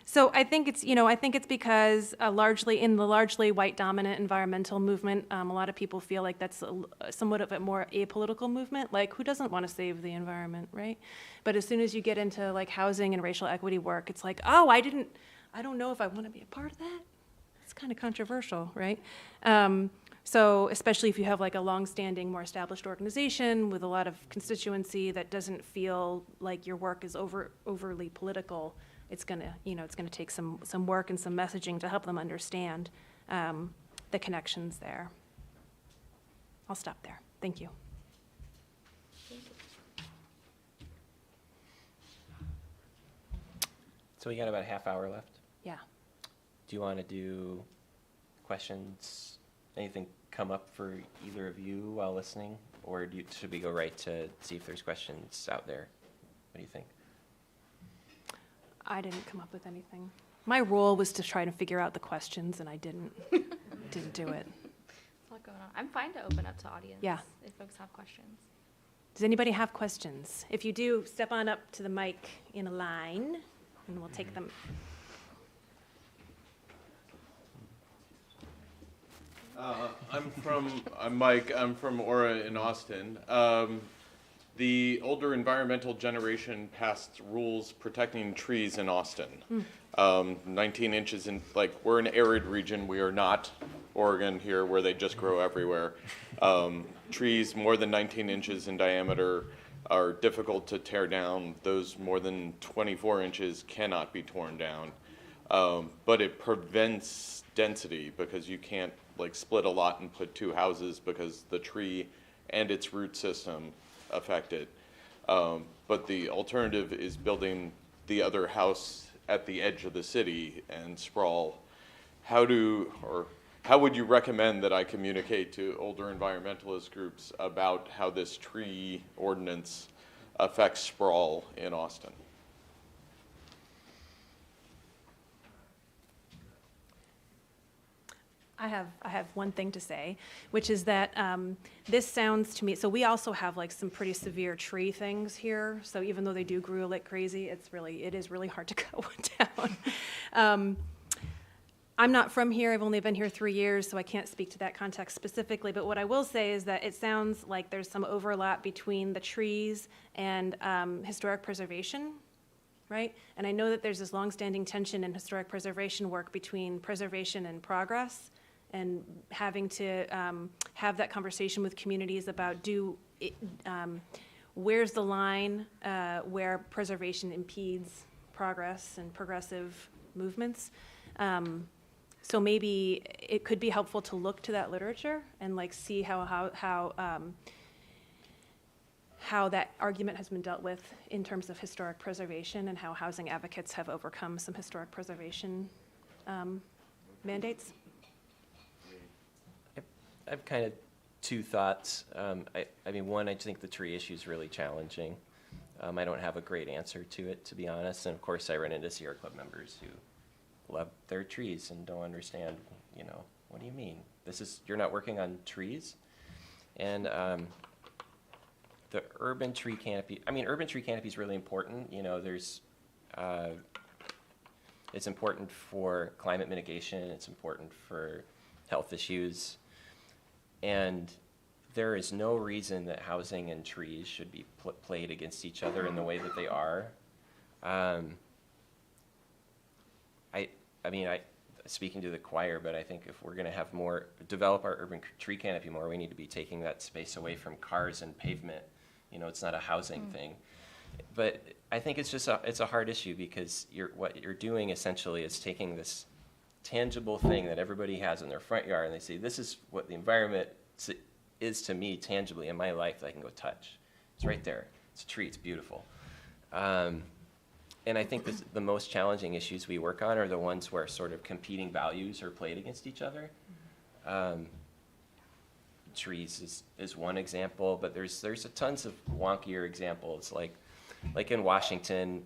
So I think it's because largely in the largely white dominant environmental movement, a lot of people feel like that's somewhat of a more apolitical movement. Like, who doesn't want to save the environment, right? But as soon as you get into like housing and racial equity work, it's like, oh, I don't know if I want to be a part of that. It's kind of controversial, right? So especially if you have like a long-standing, more established organization with a lot of constituency that doesn't feel like your work is overly political, it's gonna take some work and some messaging to help them understand the connections there. I'll stop there. Thank you. So we got about a half hour left. Yeah. Do you want to do questions? Anything come up for either of you while listening? Or should we go right to see if there's questions out there? What do you think? I didn't come up with anything. My role was to try to figure out the questions, and I didn't do it. There's a lot going on. I'm fine to open up to audience. Yeah. If folks have questions. Does anybody have questions? If you do, step on up to the mic in a line, and we'll take them. I'm Mike. I'm from Aura in Austin. The older environmental generation passed rules protecting trees in Austin. 19 inches in, like, we're an arid region. We are not Oregon here where they just grow everywhere. Trees more than 19 inches in diameter are difficult to tear down. Those more than 24 inches cannot be torn down. But it prevents density because you can't like split a lot and put two houses because the tree and its root system affect it. But the alternative is building the other house at the edge of the city and sprawl. How would you recommend that I communicate to older environmentalist groups about how this tree ordinance affects sprawl in Austin? I have one thing to say, which is that this sounds to me, so we also have like some pretty severe tree things here. So even though they do grow like crazy, it is really hard to cut one down. I'm not from here. I've only been here 3 years, so I can't speak to that context specifically. But what I will say is that it sounds like there's some overlap between the trees and historic preservation, right? And I know that there's this longstanding tension in historic preservation work between preservation and progress, and having to have that conversation with communities about where's the line where preservation impedes progress and progressive movements. So maybe it could be helpful to look to that literature and like see how that argument has been dealt with in terms of historic preservation and how housing advocates have overcome some historic preservation mandates. I've kind of two thoughts. I mean, one, I just think the tree issue is really challenging. I don't have a great answer to it, to be honest. And of course, I run into Sierra Club members who love their trees and don't understand, what do you mean? You're not working on trees? And the urban tree canopy, urban tree canopy is really important. It's important for climate mitigation. It's important for health issues. And there is no reason that housing and trees should be played against each other in the way that they are. Speaking to the choir, but I think if we're going to develop our urban tree canopy more, we need to be taking that space away from cars and pavement. It's not a housing thing. But I think it's a hard issue because what you're doing essentially is taking this tangible thing that everybody has in their front yard and they say, this is what the environment is to me tangibly in my life that I can go touch. It's right there. It's a tree. It's beautiful. And I think the most challenging issues we work on are the ones where sort of competing values are played against each other. Trees is one example, but there's tons of wonkier examples. Like in Washington,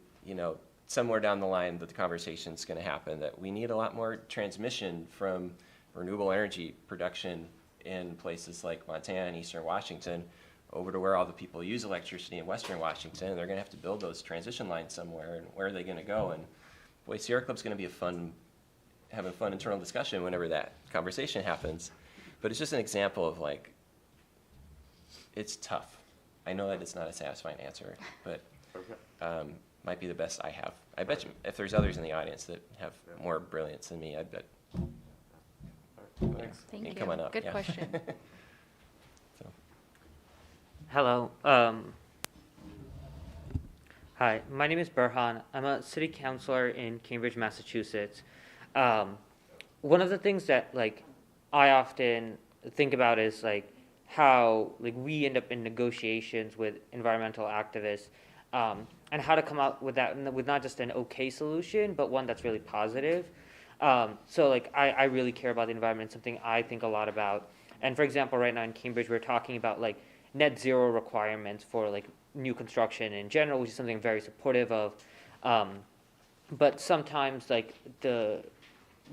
somewhere down the line that the conversation's going to happen that we need a lot more transmission from renewable energy production in places like Montana and Eastern Washington over to where all the people use electricity in Western Washington. They're going to have to build those transition lines somewhere, and where are they going to go? And boy, Sierra Club's going to be having fun internal discussion whenever that conversation happens. But it's just an example of it's tough. I know that it's not a satisfying answer, but might be the best I have. I bet you if there's others in the audience that have more brilliance than me, I bet. Thanks. Thank you. Come on up. Good question. So. Hello. Hi, my name is Burhan. I'm a city councilor in Cambridge, Massachusetts. One of the things that I often think about is how we end up in negotiations with environmental activists, and how to come up with not just an okay solution, but one that's really positive. So I really care about the environment, something I think a lot about. And for example, right now in Cambridge, we're talking about net zero requirements for new construction in general, which is something I'm very supportive of. But sometimes the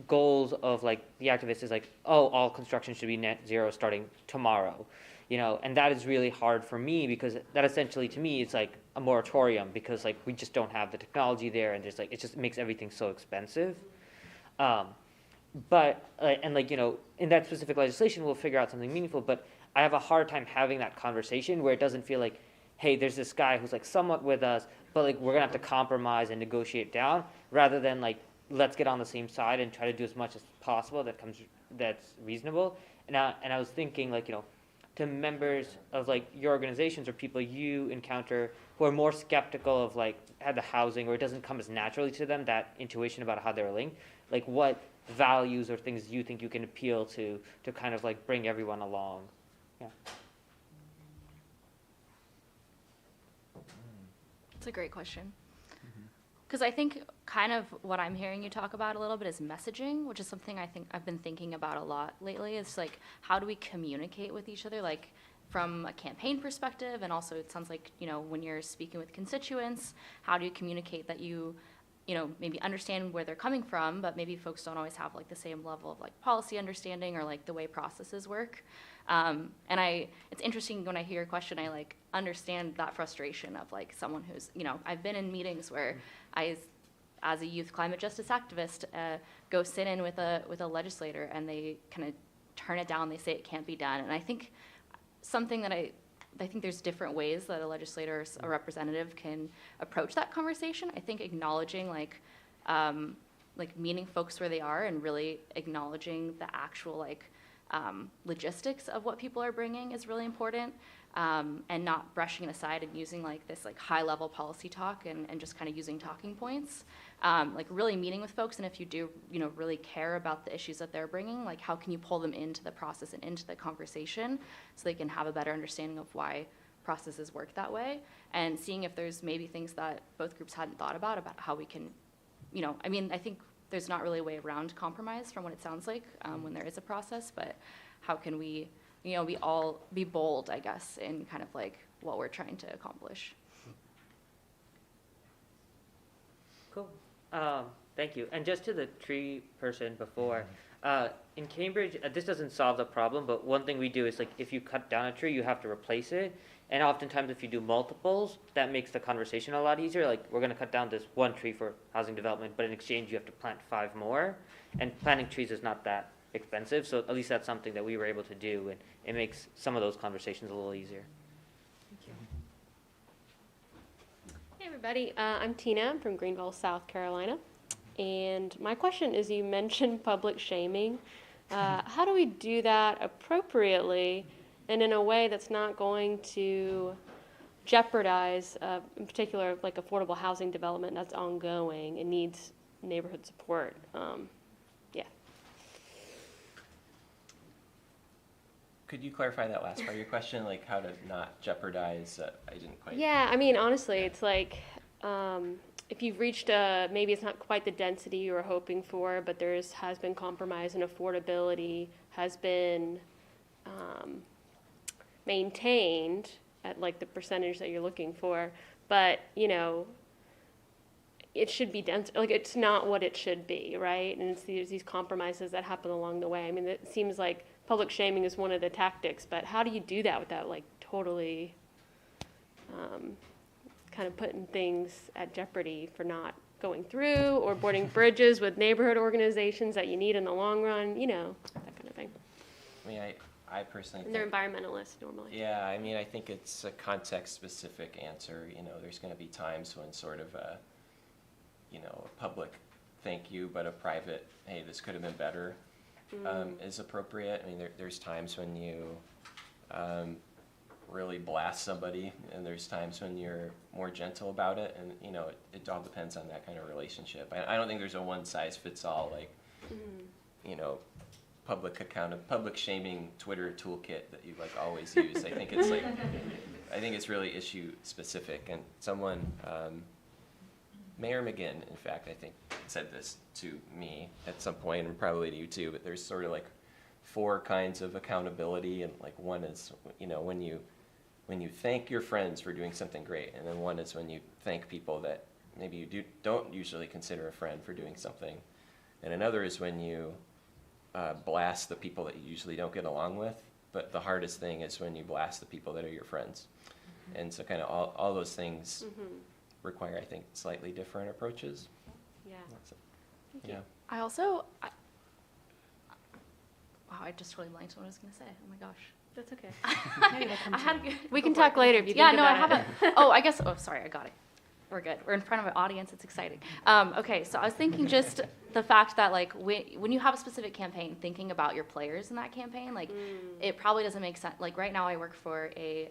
goals of the activists is all construction should be net zero starting tomorrow, and that is really hard for me because that essentially to me is a moratorium because we just don't have the technology there, and there's it just makes everything so expensive. but and like, you know, in that specific legislation we'll figure out something meaningful, but I have a hard time having that conversation where it doesn't feel like, hey, there's this guy who's like somewhat with us, but like we're gonna have to compromise and negotiate down, rather than like, let's get on the same side and try to do as much as possible that's reasonable. And I was thinking, like, you know, to members of like your organizations or people you encounter who are more skeptical of like had the housing, or it doesn't come as naturally to them, that intuition about how they're linked, like what values or things you think you can appeal to kind of like bring everyone along. Yeah. It's a great question. Because I think kind of what I'm hearing you talk about a little bit is messaging, which is something I think I've been thinking about a lot lately. It's like, how do we communicate with each other, like from a campaign perspective, and also it sounds like, you know, when you're speaking with constituents, how do you communicate that you know, maybe understand where they're coming from, but maybe folks don't always have like the same level of like policy understanding or like the way processes work. And it's interesting when I hear your question, I like understand that frustration of like someone who's, you know, I've been in meetings where I, as a youth climate justice activist, go sit in with a legislator and they kind of turn it down. They say it can't be done. And I think something that I think there's different ways that a legislator or a representative can approach that conversation. I think acknowledging like meeting folks where they are and really acknowledging the actual like logistics of what people are bringing is really important, and not brushing it aside and using like this like high level policy talk and just kind of using talking points. Like really meeting with folks, and if you do, you know, really care about the issues that they're bringing, like how can you pull them into the process and into the conversation so they can have a better understanding of why processes work that way, and seeing if there's maybe things that both groups hadn't thought about how we can, you know, I mean, I think there's not really a way around compromise from what it sounds like when there is a process, but how can we, you know, we all be bold, I guess, in kind of like what we're trying to accomplish. Cool. Thank you. And just to the tree person before, in Cambridge, this doesn't solve the problem, but one thing we do is like if you cut down a tree, you have to replace it. And oftentimes if you do multiples, that makes the conversation a lot easier. Like we're going to cut down this one tree for housing development, but in exchange you have to plant 5 more. And planting trees is not that expensive, so at least that's something that we were able to do, and it makes some of those conversations a little easier. Thank you. Hey everybody, I'm Tina. I'm from Greenville, South Carolina. And my question is, you mentioned public shaming. How do we do that appropriately and in a way that's not going to jeopardize, in particular, like affordable housing development that's ongoing and needs neighborhood support? Yeah. Could you clarify that last part of your question, like how to not jeopardize? I didn't quite. Yeah, I mean, honestly, it's like if you've reached maybe it's not quite the density you were hoping for, but has been compromise and affordability has been maintained at like the percentage that you're looking for, but you know, it should be dense. Like it's not what it should be, right? And it's these compromises that happen along the way. I mean, it seems like public shaming is one of the tactics, but how do you do that without like totally kind of putting things at jeopardy for not going through, or burning bridges with neighborhood organizations that you need in the long run, you know, that kind of thing. I mean, I personally And they're think, environmentalists normally. yeah, I mean, I think it's a context-specific answer. You know, there's going to be times when sort of a, you know, a public thank you, but a private, hey, this could have been better, is appropriate. I mean, there's times when you really blast somebody, and there's times when you're more gentle about it, and you know, it all depends on that kind of relationship. I don't think there's a one-size-fits-all, like, you know, public shaming Twitter toolkit that you like always use. I think it's like, I think it's really issue specific, and someone, Mayor McGinn, in fact, I think said this to me at some point, and probably to you too, but there's sort of like 4 kinds of accountability, and like one is, you know, when you thank your friends for doing something great, and then one is when you thank people that maybe you don't usually consider a friend for doing something, and another is when you blast the people that you usually don't get along with, but the hardest thing is when you blast the people that are your friends. And so kind of all those things require, I think, slightly different approaches. Yeah. So, yeah. I also, Wow, I just totally blanked on what I was going to say. Oh my gosh. That's okay. Maybe that comes I had We can talk later if you yeah, think no, I about it. haven't. Oh, I guess. Oh, sorry, I got it. We're good. We're in front of an audience. It's exciting. Okay, so I was thinking just the fact that like when you have a specific campaign, thinking about your players in that campaign, like it probably doesn't make sense. Like right now, I work for a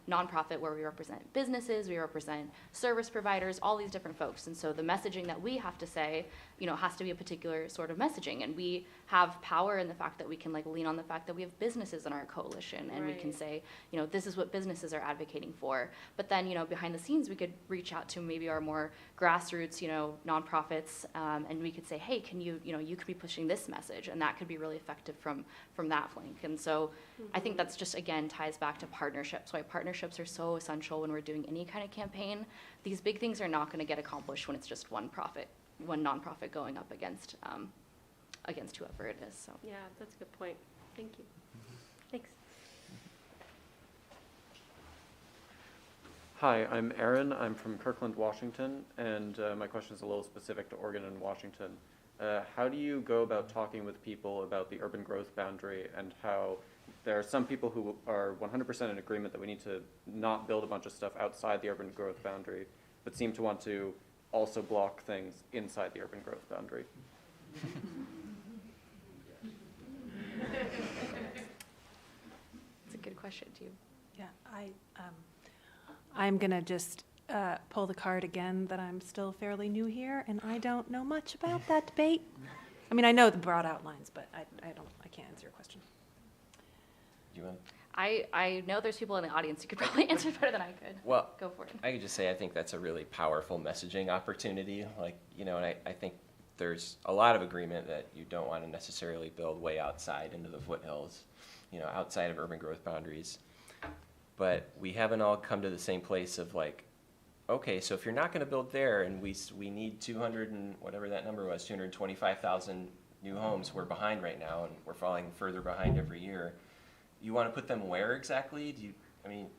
nonprofit where we represent businesses, we represent service providers, all these different folks, and so the messaging that we have to say, you know, has to be a particular sort of messaging, and we have power in the fact that we can like lean on the fact that we have businesses in our coalition, and we can Right. say, you know, this is what businesses are advocating for. But then, you know, behind the scenes, we could reach out to maybe our more grassroots, you know, nonprofits, and we could say, hey, can you, you know, you could be pushing this message, and that could be really effective from that flank. And so I think that's just, again, ties back to partnerships, why partnerships are so essential when we're doing any kind of campaign. These big things are not going to get accomplished when it's just one nonprofit going up against whoever it is. So. Yeah, that's a good point. Thank you. Thanks. Hi, I'm Aaron. I'm from Kirkland, Washington, and my question is a little specific to Oregon and Washington. How do you go about talking with people about the urban growth boundary and how there are some people who are 100% in agreement that we need to not build a bunch of stuff outside the urban growth boundary, but seem to want to also block things inside the urban growth boundary? It's a good question, too. Yeah, I'm going to just pull the card again that I'm still fairly new here, and I don't know much about that debate. I mean, I know the broad outlines, but I can't answer your question. You want? I know there's people in the audience who could probably answer better than I could. Well, Go for it. I could just say I think that's a really powerful messaging opportunity. Like, you know, and I think there's a lot of agreement that you don't want to necessarily build way outside into the foothills, you know, outside of urban growth boundaries. But we haven't all come to the same place of like, okay, so if you're not going to build there and we need 200 and whatever that number was, 225,000 new homes, we're behind right now and we're falling further behind every year. You want to put them where exactly? You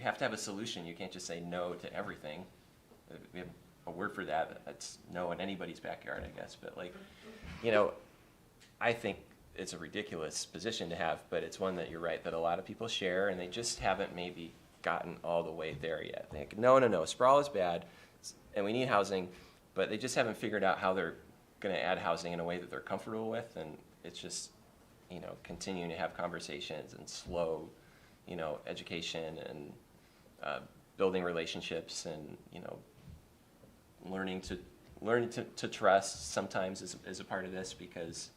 have to have a solution. You can't just say no to everything. We have a word for that. That's no in anybody's backyard, I guess. But like, you know, I think it's a ridiculous position to have, but it's one that you're right that a lot of people share, and they just haven't maybe gotten all the way there yet. They think, no, sprawl is bad, and we need housing, but they just haven't figured out how they're going to add housing in a way that they're comfortable with, and it's just, you know, continuing to have conversations and slow, you know, education and building relationships and, you know, learning to trust sometimes is a part of this because,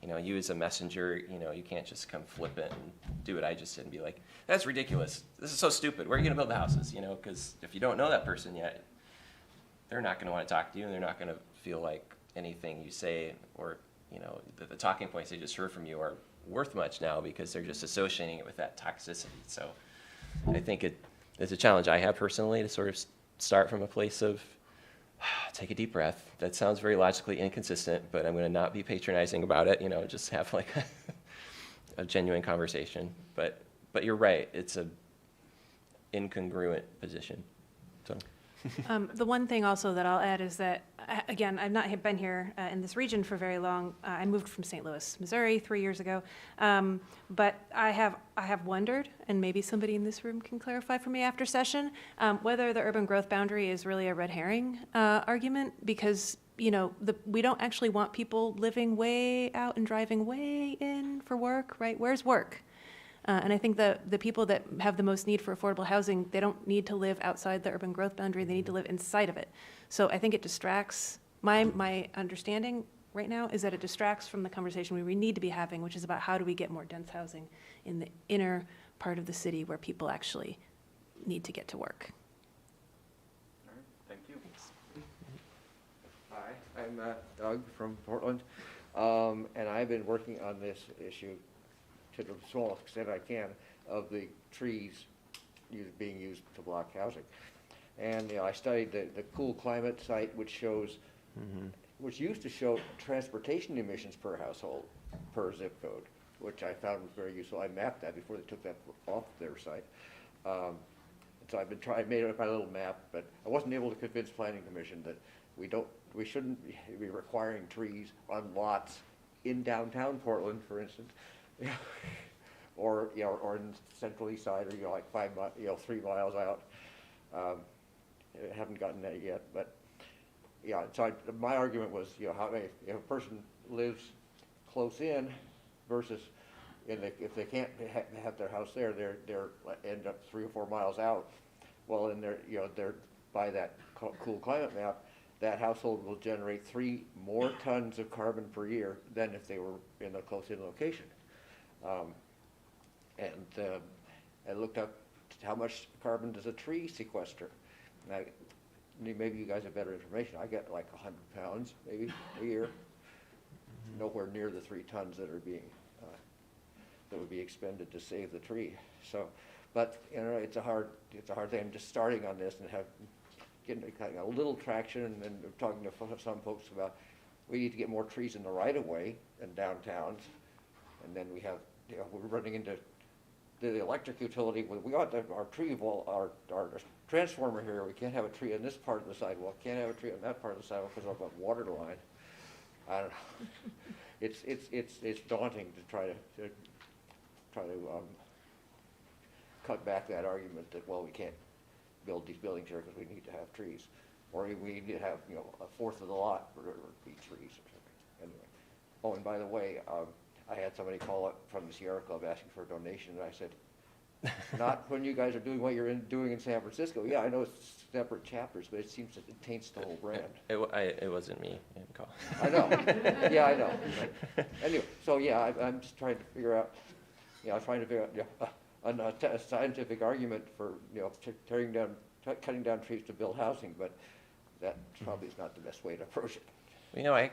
you know, you as a messenger, you know, you can't just come flip it and do what I just did and be like, that's ridiculous. This is so stupid. Where are you going to build the houses? You know, because if you don't know that person yet, they're not going to want to talk to you and they're not going to feel like anything you say or, you know, the talking points they just heard from you are worth much now because they're just associating it with that toxicity. So I think it's a challenge I have personally to sort of start from a place of take a deep breath. That sounds very logically inconsistent, but I'm going to not be patronizing about it, you know, just have like a genuine conversation. But you're right, it's a incongruent position. So. The one thing also that I'll add is that, again, I've not been here in this region for very long. I moved from St. Louis, Missouri 3 years ago. But I have wondered, and maybe somebody in this room can clarify for me after session, whether the urban growth boundary is really a red herring argument, because, you know, we don't actually want people living way out and driving way in for work, right? Where's work? And I think the people that have the most need for affordable housing, they don't need to live outside the urban growth boundary, they need to live inside of it. So I think it distracts, my understanding right now is that it distracts from the conversation we need to be having, which is about how do we get more dense housing in the inner part of the city where people actually need to get to work. All right, thank you. Hi, I'm Doug from Portland, and I've been working on this issue to the smallest extent I can of the trees being used to block housing. And I studied the Cool Climate site, which shows, which used to show transportation emissions per household, per zip code, which I found was very useful. I mapped that before they took that off their site. So I've been made up my little map, but I wasn't able to convince Planning Commission that we shouldn't be requiring trees on lots in downtown Portland, for instance, or, you know, or in central east side, or, you know, like 3 miles out. I haven't gotten that yet, but, yeah, so my argument was, you know, if a person lives close in versus if they can't have their house there, they're end up 3 or 4 miles out. Well, then they're by that cool climate map, that household will generate 3 more tons of carbon per year than if they were in a close-in location. I looked up how much carbon does a tree sequester. And maybe you guys have better information. I get like 100 pounds maybe a year. Nowhere near the 3 tons that are being that would be expended to save the tree. So, but you know, it's a hard thing. I'm just starting on this and getting kind of a little traction, and then talking to some folks about we need to get more trees in the right of way in downtowns, and then we have, you know, we're running into the electric utility. We got our tree wall, our transformer here. We can't have a tree on this part of the sidewalk. Can't have a tree on that part of the sidewalk because of a water line. I don't know. It's daunting to try to cut back that argument that, well, we can't build these buildings here because we need to have trees, or we need to have, you know, 1/4 of the lot or be trees or something. Anyway, oh, and by the way, I had somebody call up from the Sierra Club asking for a donation, and I said, not when you guys are doing what you're doing in San Francisco. Yeah, I know it's separate chapters, but it seems that it taints the whole brand. It wasn't me. I didn't call. I know. Yeah, I know. But anyway, so yeah, I'm just trying to figure out. I'm trying to figure out a scientific argument for, you know, cutting down trees to build housing, but that probably is not the best way to approach it. You know, I'm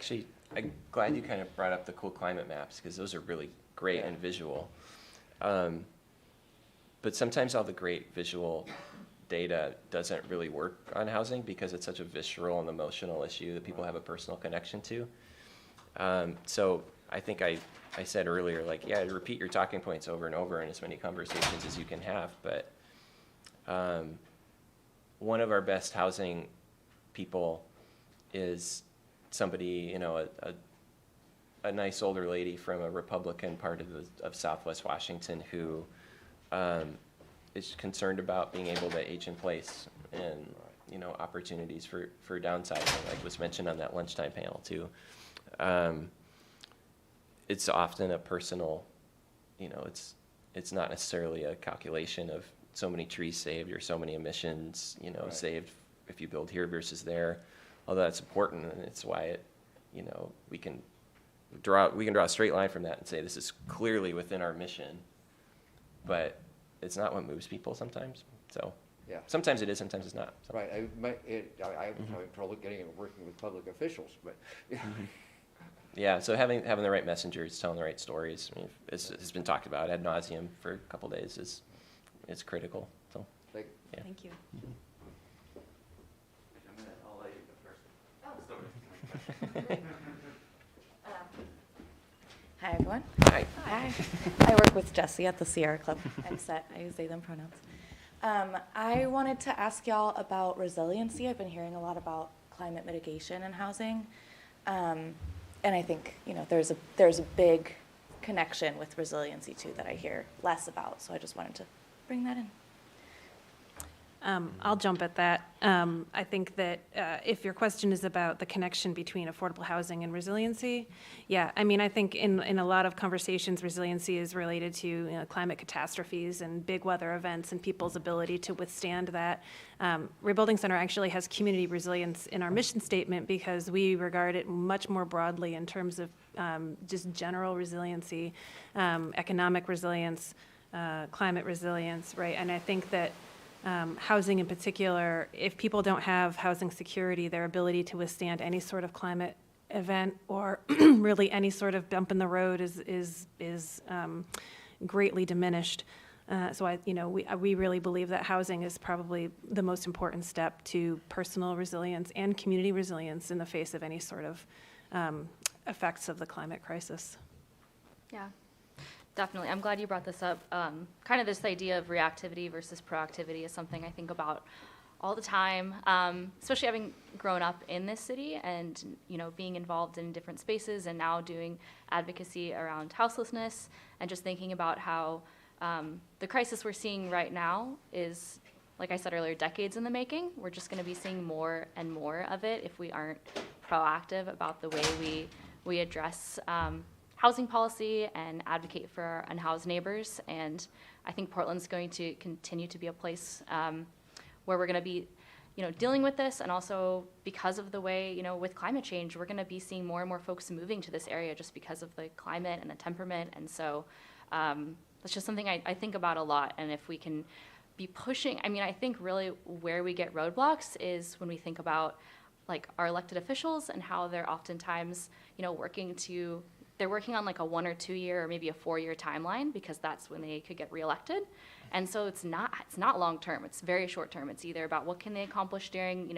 glad you kind of brought up the cool climate maps, because those are really great and visual. But sometimes all the great visual data doesn't really work on housing because it's such a visceral and emotional issue that people have a personal connection to. So I think I said earlier, like, yeah, repeat your talking points over and over in as many conversations as you can have. But one of our best housing people is somebody, you know, a nice older lady from a Republican part of Southwest Washington who is concerned about being able to age in place and, you know, opportunities for downsizing, like was mentioned on that lunchtime panel too. It's often a personal, you know, it's not necessarily a calculation of so many trees saved or so many emissions, you know, saved if you build here versus there. Although that's important, and it's why it, you know, we can draw a straight line from that and say this is clearly within our mission, but it's not what moves people sometimes. So yeah, sometimes it is, sometimes it's not. So. Right. I have trouble working with public officials, but. Yeah, so having the right messengers, telling the right stories, I mean, has been talked about ad nauseum for a couple days is critical. So, Thank Thank you. I'll let you go first. Hi, everyone. hi. Hi. I work with Jesse at the Sierra Club. I'm set. I use they, them pronouns. I wanted to ask y'all about resiliency. I've been hearing a lot about climate mitigation and housing. And I think, you know, there's a big connection with resiliency, too, that I hear less about. So I just wanted to bring that in. I'll jump at that. I think that if your question is about the connection between affordable housing and resiliency, yeah, I mean, I think in a lot of conversations, resiliency is related to, you know, climate catastrophes and big weather events and people's ability to withstand that. Rebuilding Center actually has community resilience in our mission statement because we regard it much more broadly in terms of just general resiliency, economic resilience, climate resilience, right? And I think that housing in particular, if people don't have housing security, their ability to withstand any sort of climate event or really any sort of bump in the road is greatly diminished. So we really believe that housing is probably the most important step to personal resilience and community resilience in the face of any sort of effects of the climate crisis. Yeah, definitely. I'm glad you brought this up. Kind of this idea of reactivity versus proactivity is something I think about all the time, especially having grown up in this city and, being involved in different spaces and now doing advocacy around houselessness and just thinking about how the crisis we're seeing right now is, like I said earlier, decades in the making. We're just going to be seeing more and more of it if we aren't proactive about the way we address housing policy and advocate for our unhoused neighbors. And I think Portland's going to continue to be a place where we're going to be, dealing with this. And also because of the way, with climate change, we're going to be seeing more and more folks moving to this area just because of the climate and the temperament. And so that's just something I think about a lot. And if we can be pushing, I think really where we get roadblocks is when we think about like our elected officials and how they're oftentimes, they're working on like a 1 or 2 year or maybe a 4-year timeline because that's when they could get reelected. And so it's not long term, it's very short term. It's either about what can they accomplish during,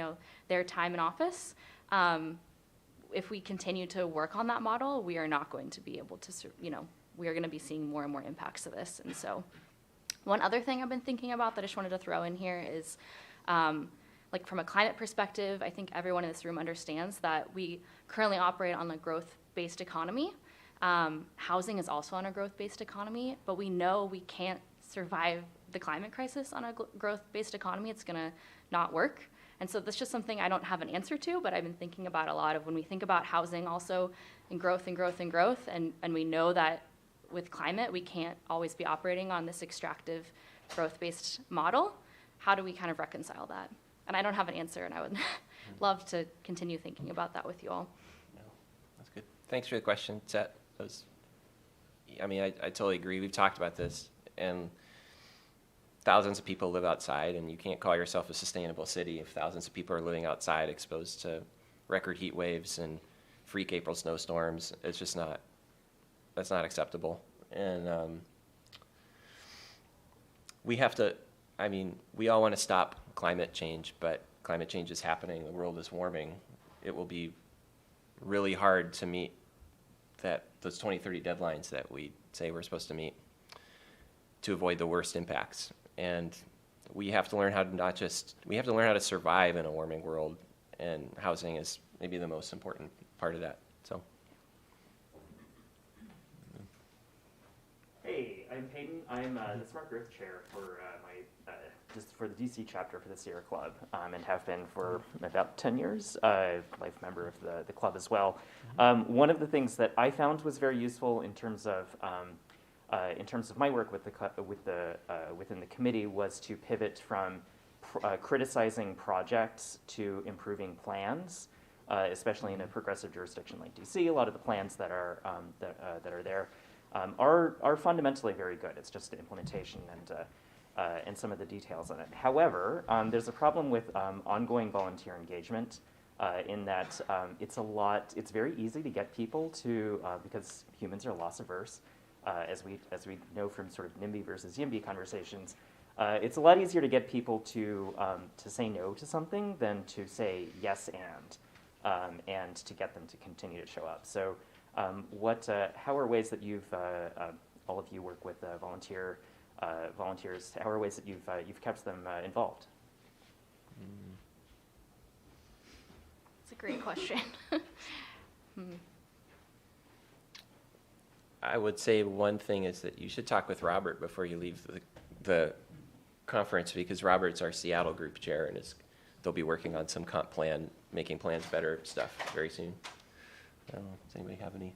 their time in office. If we continue to work on that model, we are not going to be able to, we are going to be seeing more and more impacts of this. And so one other thing I've been thinking about that I just wanted to throw in here is, like from a climate perspective, I think everyone in this room understands that we currently operate on a growth-based economy. Housing is also on a growth-based economy, but we know we can't survive the climate crisis on a growth-based economy. It's gonna not work. And so that's just something I don't have an answer to, but I've been thinking about a lot of when we think about housing also and growth and growth and growth, and we know that with climate, we can't always be operating on this extractive growth-based model. How do we kind of reconcile that? And I don't have an answer, and I would love to continue thinking about that with you all. No, that's good. Thanks for the question, Seth. I totally agree. We've talked about this, and thousands of people live outside, and you can't call yourself a sustainable city if thousands of people are living outside exposed to record heat waves and freak April snowstorms. It's just not, that's not acceptable. And we have to, we all want to stop climate change, but climate change is happening. The world is warming. It will be really hard to meet those 2030 deadlines that we say we're supposed to meet to avoid the worst impacts. And we have to learn how to we have to learn how to survive in a warming world, and housing is maybe the most important part of that. So. Hey, I'm Peyton. I'm the Smart Growth Chair for just for the DC chapter for the Sierra Club, and have been for about 10 years, life member of the club as well. One of the things that I found was very useful in terms of my work with within the committee was to pivot from criticizing projects to improving plans, especially in a progressive jurisdiction like DC. A lot of the plans that are there are fundamentally very good. It's just the implementation and some of the details on it. However, there's a problem with ongoing volunteer engagement in that it's very easy to get people to, because humans are loss averse, as we know from sort of NIMBY versus YIMBY conversations, it's a lot easier to get people to say no to something than to say yes and to get them to continue to show up. So how are ways that you've, all of you work with volunteers, how are ways that you've kept them involved? It's a great question. I would say one thing is that you should talk with Robert before you leave the conference, because Robert's our Seattle group chair, and they'll be working on some comp plan, making plans better stuff very soon. I don't know, does anybody have any?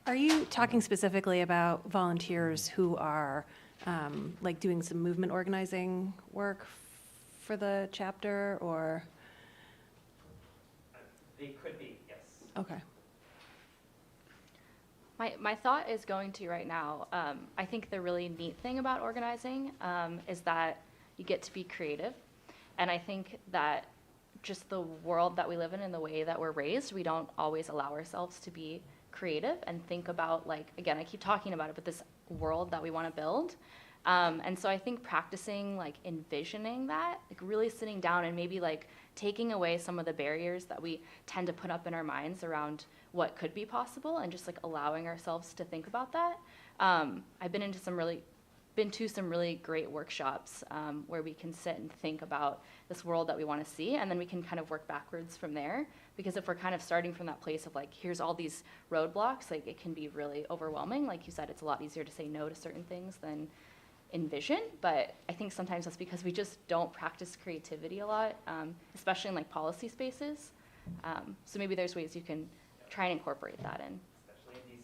Are you talking specifically about volunteers who are like doing some movement organizing work for the chapter, or? They could be, yes. Okay. My thought is going to right now, I think the really neat thing about organizing is that you get to be creative. And I think that just the world that we live in and the way that we're raised, we don't always allow ourselves to be creative and think about, like, again, I keep talking about it, but this world that we want to build. And so I think practicing, like, envisioning that, like really sitting down and maybe like taking away some of the barriers that we tend to put up in our minds around what could be possible, and just like allowing ourselves to think about that. I've been into some really been to some really great workshops where we can sit and think about this world that we want to see, and then we can kind of work backwards from there. Because if we're kind of starting from that place of like, here's all these roadblocks, like it can be really overwhelming. Like you said, it's a lot easier to say no to certain things than envision, but I think sometimes that's because we just don't practice creativity a lot, especially in like policy spaces. So maybe there's ways you can try and incorporate that in. Especially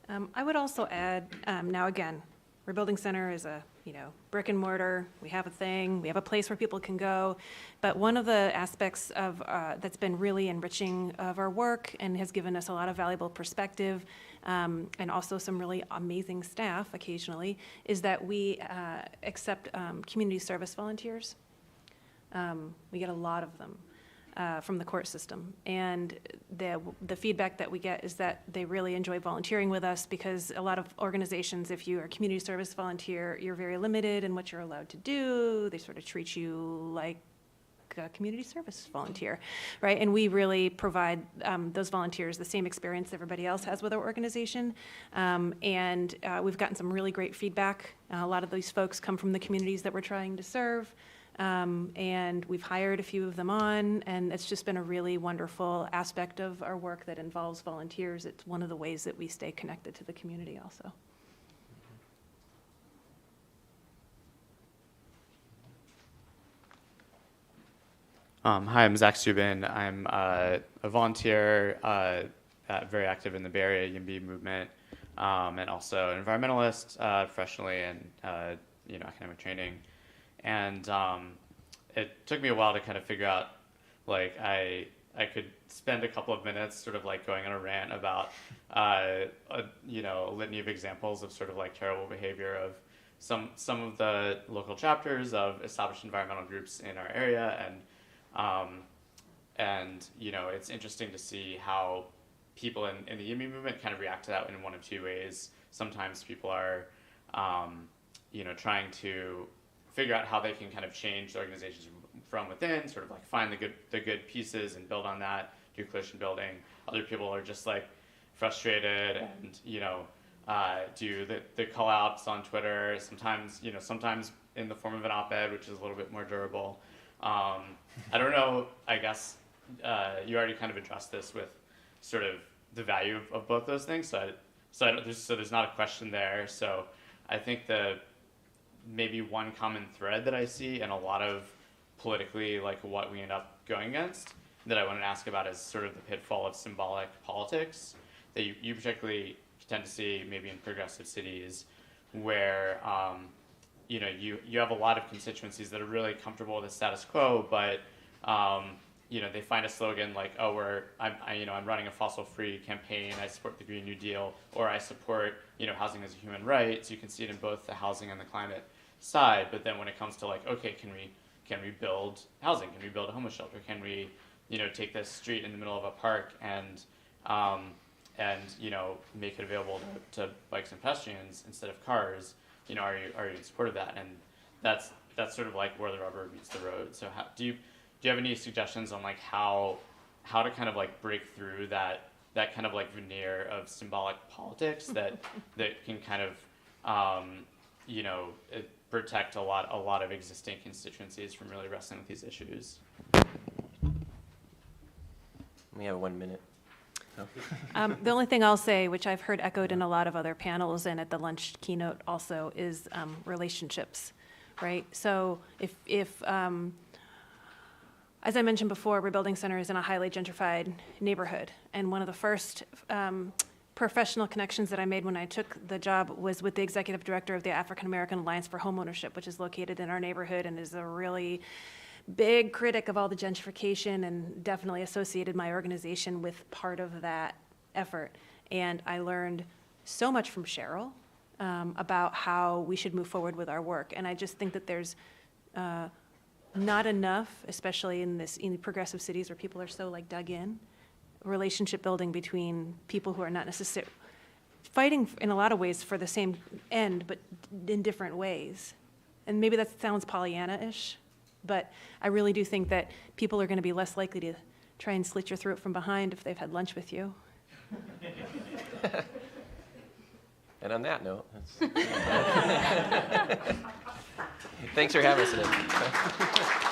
in DC. I would also add, now again, Rebuilding Center is a, brick and mortar. We have a thing. We have a place where people can go. But one of the aspects of that's been really enriching of our work and has given us a lot of valuable perspective, and also some really amazing staff occasionally, is that we accept community service volunteers. We get a lot of them. From the court system. And the feedback that we get is that they really enjoy volunteering with us, because a lot of organizations, if you are a community service volunteer, you're very limited in what you're allowed to do. They sort of treat you like a community service volunteer, right? And we really provide those volunteers the same experience everybody else has with our organization. And we've gotten some really great feedback. A lot of these folks come from the communities that we're trying to serve. And we've hired a few of them on, and it's just been a really wonderful aspect of our work that involves volunteers. It's one of the ways that we stay connected to the community also. Hi, I'm Zach Subin. I'm a volunteer, very active in the Bay Area YIMBY movement, and also an environmentalist professionally and academic training. And it took me a while to kind of figure out, like, I could spend a couple of minutes sort of like going on a rant about, a litany of examples of sort of like terrible behavior of some of the local chapters of established environmental groups in our area. And it's interesting to see how people in the YIMBY movement kind of react to that in one of two ways. Sometimes people are, trying to figure out how they can kind of change the organizations from within, sort of like find the good pieces and build on that, do coalition building. Other people are just like frustrated and, do the call outs on Twitter, sometimes in the form of an op-ed, which is a little bit more durable. I don't know, I guess you already kind of addressed this with sort of the value of both those things. So there's not a question there. So I think maybe one common thread that I see in a lot of politically like what we end up going against that I want to ask about is sort of the pitfall of symbolic politics that you particularly tend to see maybe in progressive cities where you have a lot of constituencies that are really comfortable with the status quo, but they find a slogan like, I'm running a fossil-free campaign, I support the Green New Deal, or I support housing as a human right. So you can see it in both the housing and the climate side. But then when it comes to like, okay, can we build housing? Can we build a homeless shelter? Can we take this street in the middle of a park and make it available to bikes and pedestrians instead of cars? Are you in support of that? And that's sort of like where the rubber meets the road. So do you have any suggestions on like how to kind of like break through that kind of like veneer of symbolic politics that can kind of protect a lot of existing constituencies from really wrestling with these issues? We have 1 minute. The only thing I'll say, which I've heard echoed in a lot of other panels and at the lunch keynote also, is relationships, right? So if as I mentioned before, Rebuilding Center is in a highly gentrified neighborhood, and one of the first professional connections that I made when I took the job was with the executive director of the African American Alliance for Homeownership, which is located in our neighborhood and is a really big critic of all the gentrification, and definitely associated my organization with part of that effort. And I learned so much from Cheryl about how we should move forward with our work. And I just think that there's not enough, especially in progressive cities where people are so like dug in, relationship building between people who are not necessarily fighting in a lot of ways for the same end, but in different ways. And maybe that sounds Pollyanna-ish, but I really do think that people are going to be less likely to try and slit your throat from behind if they've had lunch with you. And on that note, thanks for having us today.